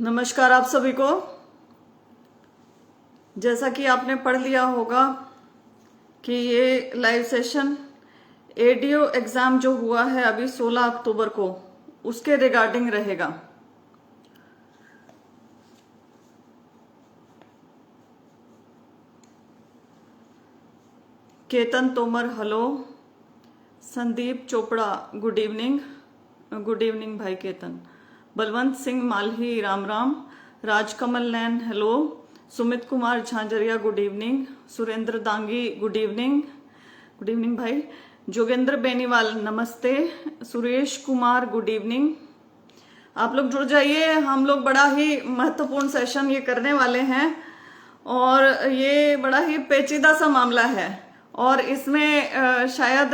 नमस्कार आप सभी को। जैसा कि आपने पढ़ लिया होगा कि ये लाइव सेशन एडीओ एग्जाम जो हुआ है अभी 16 अक्टूबर को, उसके रिगार्डिंग रहेगा। Ketan Tomar hello, Sandeep Chopra good evening. Good evening भाई Ketan. Balwant Singh Malhi Ram Ram. Rajkamal Nain hello. Sumit Kumar Jhanjharia good evening. Surender Dangi good evening. Good evening भाई। जोगेंद्र बेनीवाल नमस्ते। Suresh Kumar good evening. आप लोग जुड़ जाइए, हम लोग बड़ा ही महत्वपूर्ण सेशन ये करने वाले हैं और ये बड़ा ही पेचीदा सा मामला है और इसमें शायद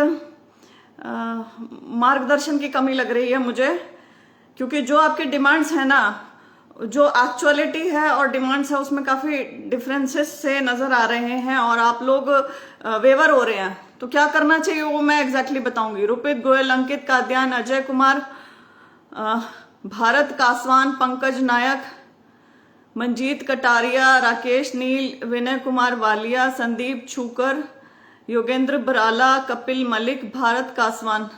मार्गदर्शन की कमी लग रही है मुझे, क्योंकि जो आपके डिमांड्स है ना, जो एक्चुअलिटी है और डिमांड्स है उसमें काफी डिफरेंसेस से नजर आ रहे हैं और आप लोग वेवर हो रहे हैं। तो क्या करना चाहिए वो मैं एग्जैक्टली बताऊंगी। रूपित गोयल, अंकित काद्यान, अजय कुमार, भारत कासवान, पंकज नायक, मंजीत कटारिया, राकेश नील, विनय कुमार वालिया, संदीप छूकर, Yogendra Barala, Kapil Malik, Bharat Kaswan.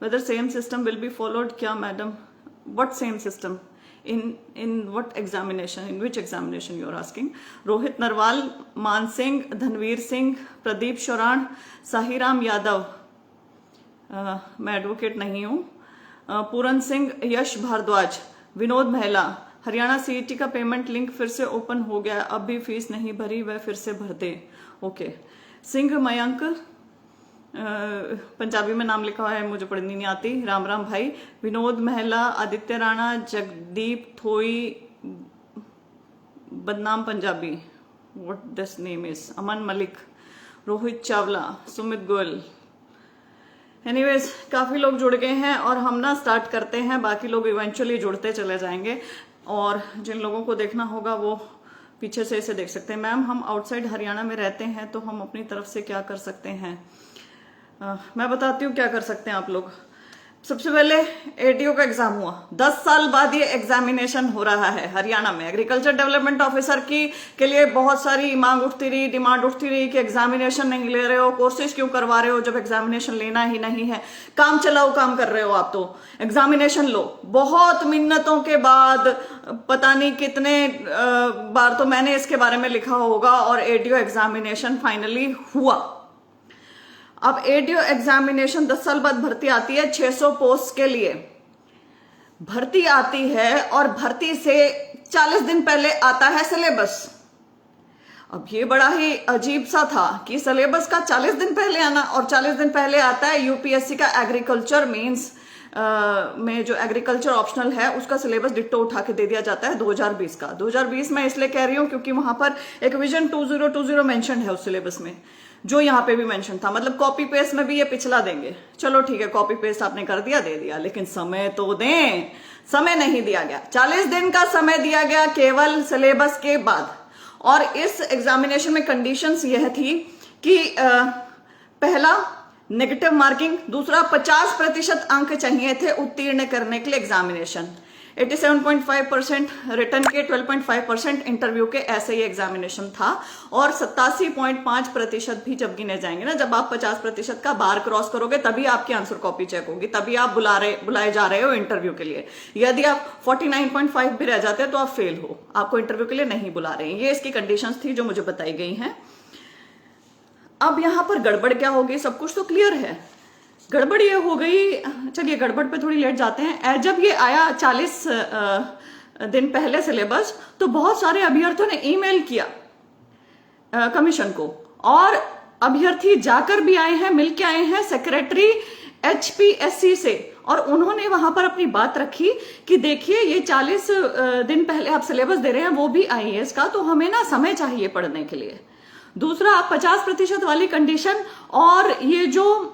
Whether same system will be followed? क्या madam? What same system? In what examination? In which examination you are asking? Rohit Narwal, मान सिंह, धनवीर सिंह, प्रदीप शोराण, साहिराम यादव। मैं एडवोकेट नहीं हूँ। पूरन सिंह, यश भारद्वाज, विनोद महिला, हरियाणा सीईटी का पेमेंट लिंक फिर से ओपन हो गया, अब भी फीस नहीं भरी, वह फिर से भर दे। ओके। सिंह मयंक, पंजाबी में नाम लिखा हुआ है, मुझे पढ़नी नहीं आती। राम राम भाई। विनोद महिला, आदित्य राणा, जगदीप थोई, बदनाम Punjabi, what this name is, Aman Malik, Rohit Chawla, Sumit Goyal. Anyways काफी लोग जुड़ गए हैं और हम ना स्टार्ट करते हैं, बाकी लोग इवेंचुअली जुड़ते चले जाएंगे और जिन लोगों को देखना होगा वो पीछे से इसे देख सकते हैं। मैम हम आउटसाइड हरियाणा में रहते हैं तो हम अपनी तरफ से क्या कर सकते हैं? मैं बताती हूँ क्या कर सकते हैं आप लोग। सबसे पहले एडीओ का एग्जाम हुआ, 10 साल बाद ये एग्जामिनेशन हो रहा है हरियाणा में। एग्रीकल्चर डेवलपमेंट ऑफिसर के लिए बहुत सारी मांग उठती रही, डिमांड उठती रही कि एग्जामिनेशन नहीं ले रहे हो, कोर्सेज क्यों करवा रहे हो जब एग्जामिनेशन लेना ही नहीं है, काम चलाओ काम कर रहे हो आप, तो एग्जामिनेशन लो। बहुत मिन्नतों के बाद, पता नहीं कितने बार तो मैंने इसके बारे में लिखा होगा और एडीओ एग्जामिनेशन फाइनली हुआ। अब एडीओ एग्जामिनेशन 10 साल बाद भर्ती आती है 600 पोस्ट के लिए भर्ती आती है और भर्ती से 40 दिन पहले आता है सिलेबस। अब ये बड़ा ही अजीब सा था कि सिलेबस का 40 दिन पहले आना, और 40 दिन पहले आता है यूपीएससी का एग्रीकल्चर मेंस में जो एग्रीकल्चर ऑप्शनल है उसका सिलेबस डिट्टो उठा के दे दिया जाता है 2020 का। 2020 में इसलिए कह रही हूं क्योंकि वहां पर एक विजन 2020 मेंशन है उस सिलेबस में, जो यहाँ पे भी मेंशन था। मतलब कॉपी पेस्ट में भी ये पिछला देंगे। चलो ठीक है, कॉपी पेस्ट आपने कर दिया, दे दिया, लेकिन समय तो दें। समय नहीं दिया गया, 40 दिन का समय दिया गया केवल सिलेबस के बाद। और इस एग्जामिनेशन में कंडीशंस यह थी कि पहला नेगेटिव मार्किंग, दूसरा 50% अंक चाहिए थे उत्तीर्ण करने के लिए एग्जामिनेशन। 87.5% रिटर्न के, 12.5% इंटरव्यू के, ऐसे ही एग्जामिनेशन था। और 87.5% भी जब गिने जाएंगे ना, जब आप 50% का बार क्रॉस करोगे तभी आपकी आंसर कॉपी चेक होगी, तभी आप बुलाए जा रहे हो इंटरव्यू के लिए। यदि आप 49.5 भी रह जाते हैं तो आप फेल हो, आपको इंटरव्यू के लिए नहीं बुला रहे हैं। ये इसकी कंडीशंस थी जो मुझे बताई गई हैं। अब यहां पर गड़बड़ क्या होगी, सब कुछ तो क्लियर है। गड़बड़ ये हो गई, चलिए गड़बड़ पे थोड़ी लेट जाते हैं। जब ये आया 40 दिन पहले सिलेबस, तो बहुत सारे अभ्यर्थियों ने ईमेल किया कमीशन को, और अभ्यर्थी जाकर भी आए हैं, मिलके आए हैं सेक्रेटरी एचपीएससी से, और उन्होंने वहां पर अपनी बात रखी कि देखिए ये 40 दिन पहले आप सिलेबस दे रहे हैं, वो भी आईएएस का, तो हमें ना समय चाहिए पढ़ने के लिए। दूसरा, आप 50% वाली कंडीशन और ये जो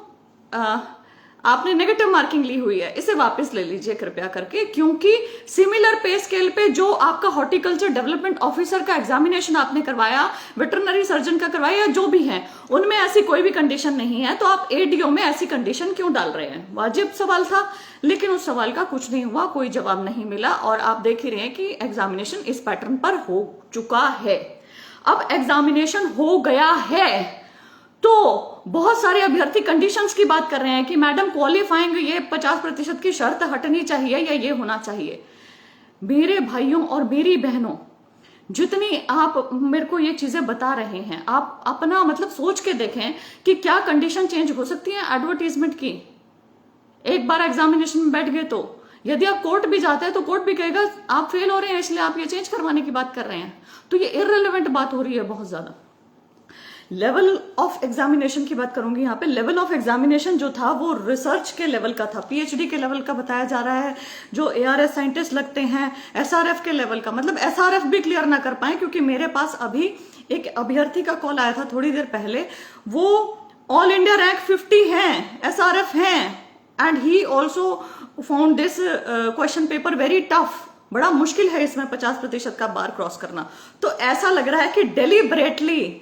आपने नेगेटिव मार्किंग ली हुई है, इसे वापस ले लीजिए कृपया करके, क्योंकि सिमिलर पे स्केल पे जो आपका हॉर्टिकल्चर डेवलपमेंट ऑफिसर का एग्जामिनेशन आपने करवाया, वेटरनरी सर्जन का करवाया, या जो भी है, उनमें ऐसी कोई भी कंडीशन नहीं है, तो आप एडीओ में ऐसी कंडीशन क्यों डाल रहे हैं? वाजिब सवाल था, लेकिन उस सवाल का कुछ नहीं हुआ, कोई जवाब नहीं मिला, और आप देख ही रहे हैं कि एग्जामिनेशन इस पैटर्न पर हो चुका है। अब एग्जामिनेशन हो गया है तो बहुत सारे अभ्यर्थी कंडीशंस की बात कर रहे हैं कि मैडम क्वालिफाइंग ये 50% की शर्त हटनी चाहिए या ये होना चाहिए। मेरे भाइयों और मेरी बहनों, जितनी आप मेरे को ये चीजें बता रहे हैं, आप अपना मतलब सोच के देखें कि क्या कंडीशन चेंज हो सकती है एडवर्टीजमेंट की। एक बार एग्जामिनेशन में बैठ गए तो यदि आप कोर्ट भी जाते हैं तो कोर्ट भी कहेगा आप फेल हो रहे हैं इसलिए आप ये चेंज करवाने की बात कर रहे हैं। तो ये इररिलेवेंट बात हो रही है बहुत ज्यादा। लेवल ऑफ एग्जामिनेशन की बात करूंगी यहाँ पे। लेवल ऑफ एग्जामिनेशन जो था वो रिसर्च के लेवल का था, पीएचडी के लेवल का बताया जा रहा है। जो एआरएस साइंटिस्ट लगते हैं एसआरएफ के लेवल का, मतलब एसआरएफ भी क्लियर ना कर पाए, क्योंकि मेरे पास अभी एक अभ्यर्थी का कॉल आया था थोड़ी देर पहले, वो ऑल इंडिया रैंक 50 है, एसआरएफ हैं, and he also found this question paper very tough. बड़ा मुश्किल है इसमें 50% का बार क्रॉस करना। तो ऐसा लग रहा है कि डेलिबरेटली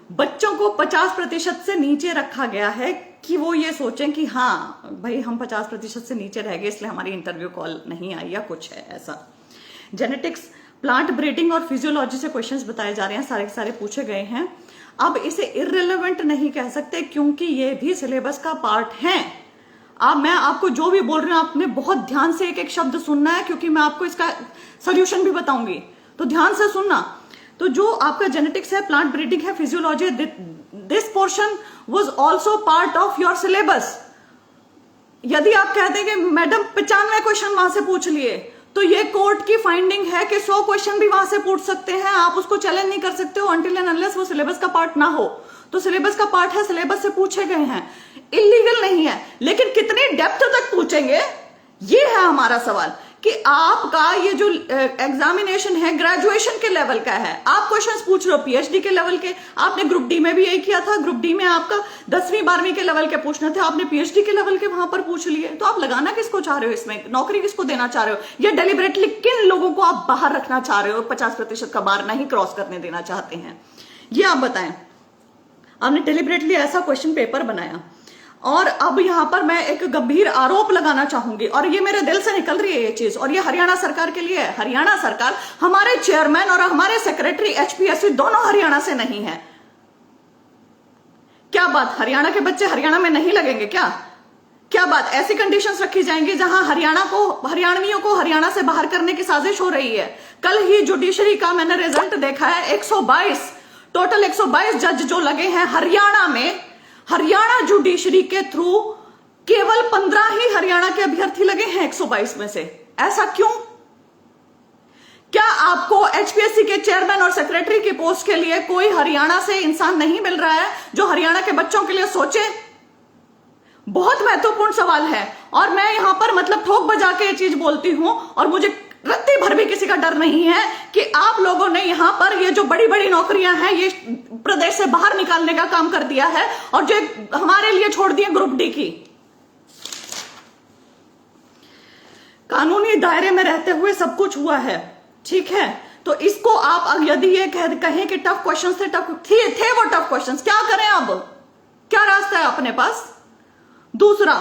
बच्चों को 50% से नीचे रखा गया है कि वो ये सोचें कि हाँ भाई हम 50% से नीचे रह गए इसलिए हमारी इंटरव्यू कॉल नहीं आई या कुछ है ऐसा। जेनेटिक्स, प्लांट ब्रीडिंग और फिजियोलॉजी से क्वेश्चंस बताए जा रहे हैं, सारे के सारे पूछे गए हैं। अब इसे इररिलेवेंट नहीं कह सकते क्योंकि ये भी सिलेबस का पार्ट है। अब मैं आपको जो भी बोल रही हूं आपने बहुत ध्यान से एक एक शब्द सुनना है, क्योंकि मैं आपको इसका सोल्यूशन भी बताऊंगी, तो ध्यान से सुनना। तो जो आपका जेनेटिक्स है, प्लांट ब्रीडिंग है, physiology, this portion was also part of your syllabus. यदि आप कहते हैं कि मैडम 95 क्वेश्चन वहां से पूछ लिए, तो ये कोर्ट की फाइंडिंग है कि 100 क्वेश्चन भी वहां से पूछ सकते हैं, आप उसको चैलेंज नहीं कर सकते हो अनटिल एंड अनलेस वो सिलेबस का पार्ट ना हो। तो सिलेबस का पार्ट है, सिलेबस से पूछे गए हैं, इलीगल नहीं है। लेकिन कितनी डेप्थ तक पूछेंगे ये है हमारा सवाल, कि आपका ये जो एग्जामिनेशन है ग्रेजुएशन के लेवल का है। आप क्वेश्चंस पूछ रहे हो पीएचडी के लेवल के, आपने ग्रुप डी में भी यही किया था। ग्रुप डी में आपका 10वीं 12वीं के लेवल के पूछने थे, आपने पीएचडी के लेवल के वहां पर पूछ लिए। तो आप लगाना किसको चाह रहे हो इसमें, नौकरी किसको देना चाह रहे हो, या डेलिबरेटली किन लोगों को आप बाहर रखना चाह रहे हो, 50% का बार नहीं क्रॉस करने देना चाहते हैं, ये आप बताएं। आपने डेलिबरेटली ऐसा क्वेश्चन पेपर बनाया। और अब यहां पर मैं एक गंभीर आरोप लगाना चाहूंगी, और ये मेरे दिल से निकल रही है ये चीज, और ये हरियाणा सरकार के लिए है। हरियाणा सरकार, हमारे चेयरमैन और हमारे सेक्रेटरी एचपीएससी दोनों हरियाणा से नहीं है। क्या बात, हरियाणा के बच्चे हरियाणा में नहीं लगेंगे क्या? क्या बात, ऐसी कंडीशंस रखी जाएंगी जहां हरियाणवियों को हरियाणा से बाहर करने की साजिश हो रही है। कल ही जुडिशरी का मैंने रिजल्ट देखा है, 122 टोटल 122 जज जो लगे हैं हरियाणा में, हरियाणा जुडिशरी के थ्रू केवल 15 ही हरियाणा के अभ्यर्थी लगे हैं 122 में से। ऐसा क्यों? क्या आपको एचपीएससी के चेयरमैन और सेक्रेटरी की पोस्ट के लिए कोई हरियाणा से इंसान नहीं मिल रहा है जो हरियाणा के बच्चों के लिए सोचे? बहुत महत्वपूर्ण सवाल है, और मैं यहां पर मतलब ठोक बजा के ये चीज बोलती हूं, और मुझे रत्ती भर भी किसी का डर नहीं है कि आप लोगों ने यहां पर ये जो बड़ी बड़ी नौकरियां हैं ये प्रदेश से बाहर निकालने का काम कर दिया है, और जो हमारे लिए छोड़ दिए ग्रुप डी की। कानूनी दायरे में रहते हुए सब कुछ हुआ है, ठीक है। तो इसको आप यदि ये कहें कि टफ क्वेश्चंस थे, टफ थे वो टफ क्वेश्चंस, क्या करें अब, क्या रास्ता है अपने पास? दूसरा,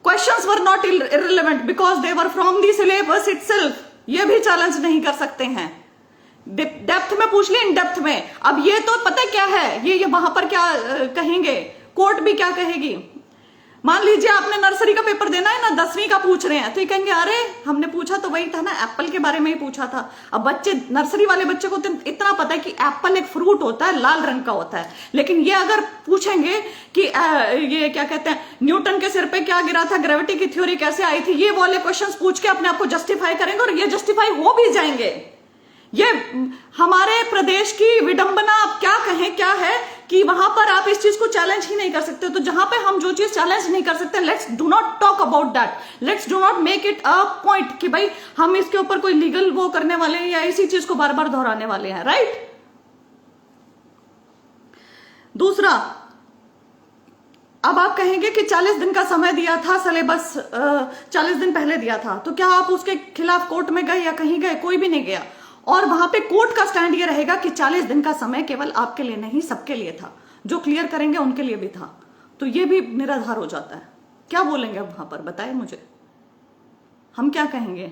questions were not irrelevant because they were from the syllabus itself. ये भी चैलेंज नहीं कर सकते हैं। डेप्थ में पूछ लिया, इन डेप्थ में। अब ये तो पता क्या है, ये वहां पर क्या कहेंगे, कोर्ट भी क्या कहेगी। मान लीजिए आपने नर्सरी का पेपर देना है ना, 10वीं का पूछ रहे हैं, तो ये कहेंगे अरे हमने पूछा तो वही था ना, एप्पल के बारे में ही पूछा था। अब बच्चे, नर्सरी वाले बच्चे को तो इतना पता है कि एप्पल एक फ्रूट होता है, लाल रंग का होता है। लेकिन ये अगर पूछेंगे कि ये क्या कहते हैं, न्यूटन के सिर पे क्या गिरा था, ग्रेविटी की थ्योरी कैसे आई थी, ये वाले क्वेश्चंस पूछ के अपने आप को जस्टिफाई करेंगे, और ये जस्टिफाई हो भी जाएंगे। ये हमारे प्रदेश की विडंबना, आप क्या कहें, क्या है कि वहां पर आप इस चीज को चैलेंज ही नहीं कर सकते। तो जहां पे हम जो चीज चैलेंज नहीं कर सकते, let's do not talk about that, let's do not make it a point कि भाई हम इसके ऊपर कोई लीगल वो करने वाले हैं या इसी चीज को बार बार दोहराने वाले हैं, राइट। दूसरा, अब आप कहेंगे कि 40 दिन का समय दिया था, सिलेबस 40 दिन पहले दिया था, तो क्या आप उसके खिलाफ कोर्ट में गए या कहीं गए? कोई भी नहीं गया। और वहां पे कोर्ट का स्टैंड ये रहेगा कि 40 दिन का समय केवल आपके लिए नहीं, सबके लिए था, जो क्लियर करेंगे उनके लिए भी था। तो ये भी निराधार हो जाता है। क्या बोलेंगे अब वहां पर, बताए मुझे, हम क्या कहेंगे?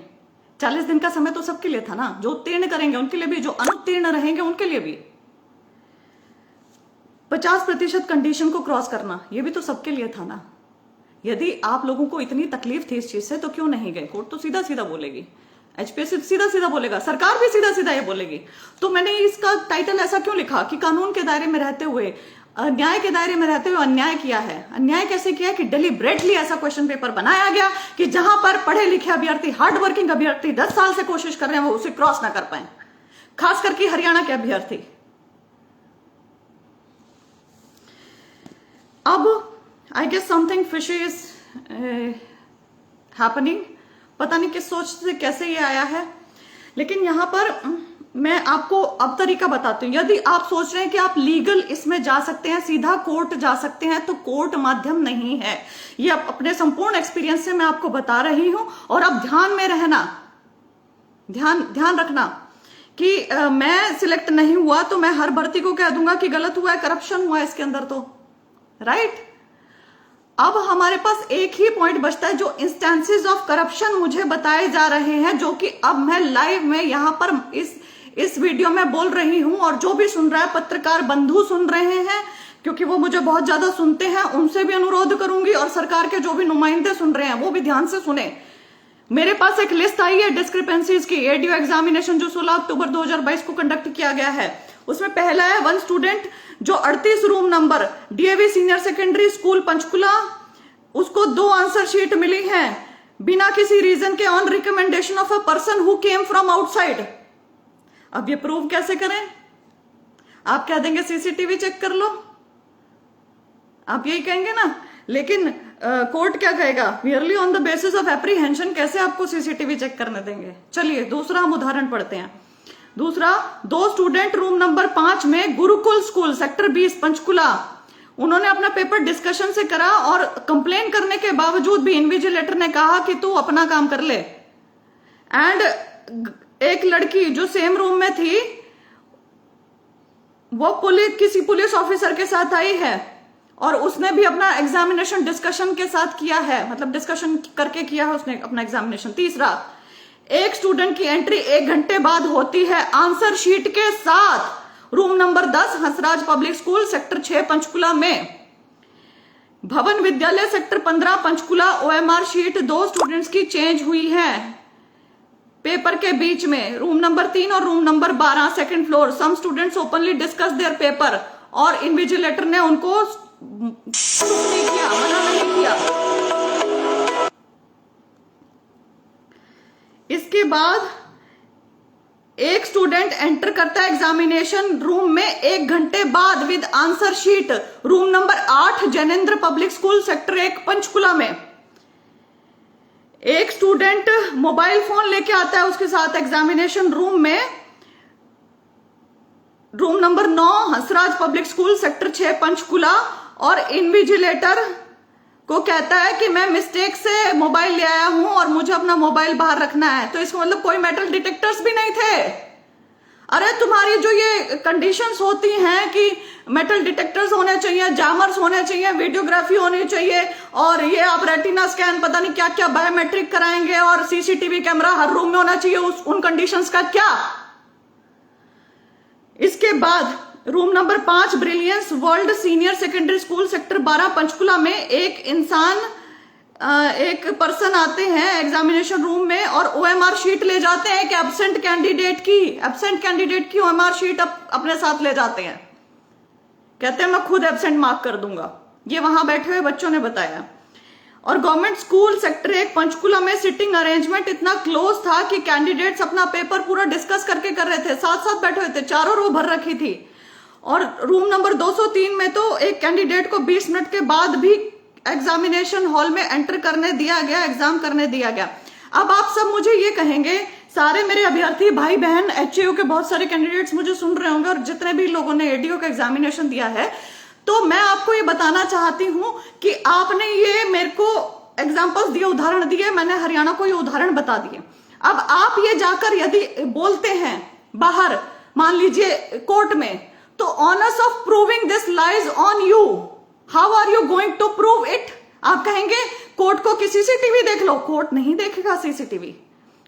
40 दिन का समय तो सबके लिए था ना, जो उत्तीर्ण करेंगे उनके लिए भी, जो अनुत्तीर्ण रहेंगे उनके लिए भी। 50% कंडीशन को क्रॉस करना, ये भी तो सबके लिए था ना। यदि आप लोगों को इतनी तकलीफ थी इस चीज से, तो क्यों नहीं गए? कोर्ट तो सीधा सीधा बोलेगी, एचपीएससी सीधा सीधा बोलेगा, सरकार भी सीधा सीधा ये बोलेगी। तो मैंने इसका टाइटल ऐसा क्यों लिखा कि कानून के दायरे में रहते हुए, न्याय के दायरे में रहते हुए अन्याय किया है। अन्याय कैसे किया कि डेलिब्रेटली ऐसा क्वेश्चन पेपर बनाया गया कि जहां पर पढ़े लिखे अभ्यर्थी, हार्ड वर्किंग अभ्यर्थी 10 साल से कोशिश कर रहे हैं, वो उसे क्रॉस ना कर पाए, खास करके हरियाणा के अभ्यर्थी। अब I guess something fishy is happening. पता नहीं किस सोच से कैसे ये आया है, लेकिन यहां पर मैं आपको अब तरीका बताती हूं। यदि आप सोच रहे हैं कि आप लीगल इसमें जा सकते हैं, सीधा कोर्ट जा सकते हैं, तो कोर्ट माध्यम नहीं है। ये अपने संपूर्ण एक्सपीरियंस से मैं आपको बता रही हूं। और अब ध्यान में रहना, ध्यान रखना कि मैं सिलेक्ट नहीं हुआ तो मैं हर भर्ती को कह दूंगा कि गलत हुआ है, करप्शन हुआ है इसके अंदर, तो राइट। अब हमारे पास एक ही पॉइंट बचता है, जो इंस्टेंसेस ऑफ करप्शन मुझे बताए जा रहे हैं, जो कि अब मैं लाइव में यहां पर इस वीडियो में बोल रही हूं। और जो भी सुन रहा है, पत्रकार बंधु सुन रहे हैं, क्योंकि वो मुझे बहुत ज्यादा सुनते हैं, उनसे भी अनुरोध करूंगी, और सरकार के जो भी नुमाइंदे सुन रहे हैं वो भी ध्यान से सुने। मेरे पास एक लिस्ट आई है डिस्क्रिपेंसीज की। एडीओ एग्जामिनेशन जो 16 अक्टूबर 2022 को कंडक्ट किया गया है, उसमें पहला है 1 स्टूडेंट जो 38 room number DAV senior secondary school Panchkula, उसको 2 आंसर शीट मिली है बिना किसी रीजन के, on recommendation of a person who came from outside. अब ये प्रूव कैसे करें? आप कह देंगे सीसीटीवी चेक कर लो, आप यही कहेंगे ना, लेकिन कोर्ट क्या कहेगा? Merely on the basis of apprehension कैसे आपको सीसीटीवी चेक करने देंगे? चलिए दूसरा हम उदाहरण पढ़ते हैं। दूसरा, 2 स्टूडेंट रूम नंबर 5 में गुरुकुल स्कूल सेक्टर 20 पंचकुला, उन्होंने अपना पेपर डिस्कशन से करा और कंप्लेन करने के बावजूद भी इन्विजिलेटर ने कहा कि तू अपना काम कर ले। एंड एक लड़की जो सेम रूम में थी, वो किसी पुलिस ऑफिसर के साथ आई है और उसने भी अपना एग्जामिनेशन डिस्कशन के साथ किया है, मतलब डिस्कशन करके किया है उसने अपना एग्जामिनेशन। तीसरा, एक स्टूडेंट की एंट्री 1 घंटे बाद होती है आंसर शीट के साथ room number 10 Hansraj public school sector 6 Panchkula में। भवन विद्यालय sector 15 Panchkula, OMR sheet 2 students की चेंज हुई है पेपर के बीच में, रूम नंबर 3 और room number 12 second floor. Some students openly discuss their paper, और इन्विजिलेटर ने उनको नहीं किया, मना नहीं किया। इसके बाद एक स्टूडेंट एंटर करता है एग्जामिनेशन रूम में 1 घंटे बाद with answer sheet, room number 8 Jainendra public school sector 1 Panchkula में। एक स्टूडेंट मोबाइल फोन लेके आता है उसके साथ एग्जामिनेशन रूम में, room number 9 Hansraj public school sector 6 Panchkula, और इन्विजिलेटर को कहता है कि मैं मिस्टेक से मोबाइल ले आया हूं और मुझे अपना मोबाइल बाहर रखना है। तो इसका मतलब कोई मेटल डिटेक्टर्स भी नहीं थे। अरे तुम्हारी जो ये कंडीशंस होती हैं कि मेटल डिटेक्टर्स होने चाहिए, जैमर्स होने चाहिए, वीडियोग्राफी होनी चाहिए, और ये आप रेटिना स्कैन पता नहीं क्या क्या बायोमेट्रिक कराएंगे, और सीसीटीवी कैमरा हर रूम में होना चाहिए, उन कंडीशंस का क्या? इसके बाद room number 5 brilliance world senior secondary school sector 12 Panchkula में एक पर्सन आते हैं एग्जामिनेशन रूम में और ओएमआर शीट ले जाते हैं कि एब्सेंट कैंडिडेट की ओएमआर शीट अपने साथ ले जाते हैं। कहते हैं मैं खुद एब्सेंट मार्क कर दूंगा। ये वहां बैठे हुए बच्चों ने बताया। और गवर्नमेंट स्कूल सेक्टर 1 पंचकुला में सिटिंग अरेंजमेंट इतना क्लोज था कि कैंडिडेट्स अपना पेपर पूरा डिस्कस करके कर रहे थे, साथ साथ बैठे हुए थे, चारों रो भर रखी थी। और रूम नंबर 203 में तो एक कैंडिडेट को 20 मिनट के बाद भी एग्जामिनेशन हॉल में एंटर करने दिया गया, एग्जाम करने दिया गया। अब आप सब मुझे ये कहेंगे, सारे मेरे अभ्यर्थी भाई बहन, एचएयू के बहुत सारे कैंडिडेट्स मुझे सुन रहे होंगे, और जितने भी लोगों ने एडीओ का एग्जामिनेशन दिया है, तो मैं आपको ये बताना चाहती हूं कि आपने ये मेरे को एग्जाम्पल्स दिए, उदाहरण दिए, मैंने हरियाणा को ये उदाहरण बता दिए। अब आप ये जाकर यदि बोलते हैं बाहर, मान लीजिए कोर्ट में, तो onus of proving this lies on you. How are you going to prove it? आप कहेंगे कोर्ट को कि सीसीटीवी देख लो। कोर्ट नहीं देखेगा सीसीटीवी।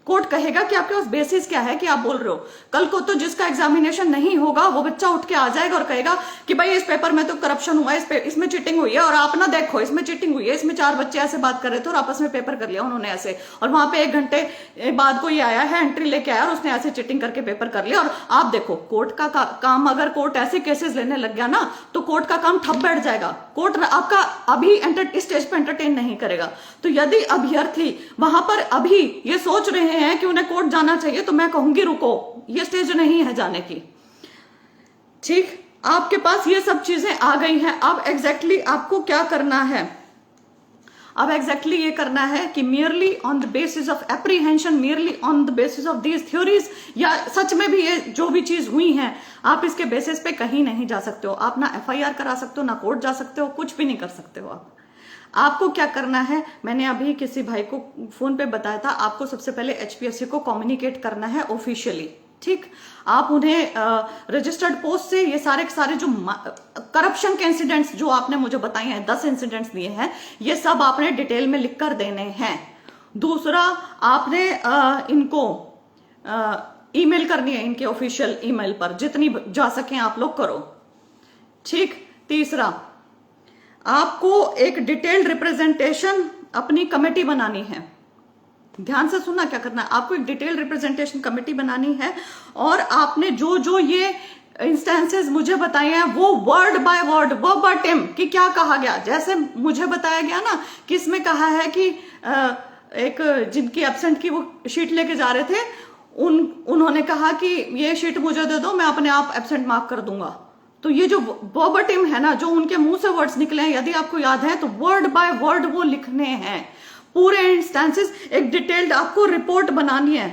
कोर्ट कहेगा कि आपके पास बेसिस क्या है कि आप बोल रहे हो। कल को तो जिसका एग्जामिनेशन नहीं होगा वो बच्चा उठ के आ जाएगा और कहेगा कि भाई इस पेपर में तो करप्शन हुआ है, इसमें चीटिंग हुई है, और आप ना देखो इसमें चीटिंग हुई है, इसमें 4 बच्चे ऐसे बात कर रहे थे और आपस में पेपर कर लिया उन्होंने ऐसे, और वहां पे 1 घंटे बाद कोई आया है, एंट्री लेके आया और उसने ऐसे चीटिंग करके पेपर कर लिया। और आप देखो कोर्ट का काम, अगर कोर्ट ऐसे केसेस लेने लग गया ना तो कोर्ट का काम ठप बैठ जाएगा। कोर्ट आपका अभी स्टेज पे एंटरटेन नहीं करेगा। तो यदि अभ्यर्थी वहां पर अभी ये सोच रहे हैं कि उन्हें कोर्ट जाना चाहिए, तो मैं कहूंगी रुको, ये स्टेज नहीं है जाने की। ठीक, आपके पास ये सब चीजें आ गई हैं। अब एग्जैक्टली आपको क्या करना है? अब एग्जैक्टली ये करना है कि merely on the basis of apprehension, merely on the basis of these theories, या सच में भी ये जो भी चीज हुई है, आप इसके बेसिस पे कहीं नहीं जा सकते हो। आप ना FIR करा सकते हो, ना कोर्ट जा सकते हो, कुछ भी नहीं कर सकते हो। आपको क्या करना है, मैंने अभी किसी भाई को फोन पे बताया था, आपको सबसे पहले HPSC को कम्युनिकेट करना है ऑफिशियली। ठीक, आप उन्हें रजिस्टर्ड पोस्ट से ये सारे जो करप्शन के इंसिडेंट्स जो आपने मुझे बताए हैं, 10 इंसिडेंट्स दिए हैं, ये सब आपने डिटेल में लिख कर देने हैं। दूसरा, आपने इनको ईमेल करनी है, इनके ऑफिशियल ईमेल पर, जितनी जा सके आप लोग करो। ठीक, तीसरा, आपको एक डिटेल्ड रिप्रेजेंटेशन अपनी कमेटी बनानी है। ध्यान से सुनना क्या करना है, आपको एक डिटेल्ड रिप्रेजेंटेशन कमेटी बनानी है, और आपने जो ये इंस्टेंसेस मुझे बताए हैं वो वर्ड बाय वर्ड, वर्बटिम, कि क्या कहा गया, जैसे मुझे बताया गया ना कि इसमें कहा है कि एक जिनकी एब्सेंट की वो शीट लेके जा रहे थे, उन्होंने कहा कि ये शीट मुझे दे दो, मैं अपने आप एब्सेंट मार्क कर दूंगा। तो ये जो वर्बटिम है ना, जो उनके मुंह से वर्ड्स निकले हैं, यदि आपको याद है तो वर्ड बाय वर्ड वो लिखने हैं, पूरे इंस्टेंसेस। एक डिटेल्ड आपको रिपोर्ट बनानी है,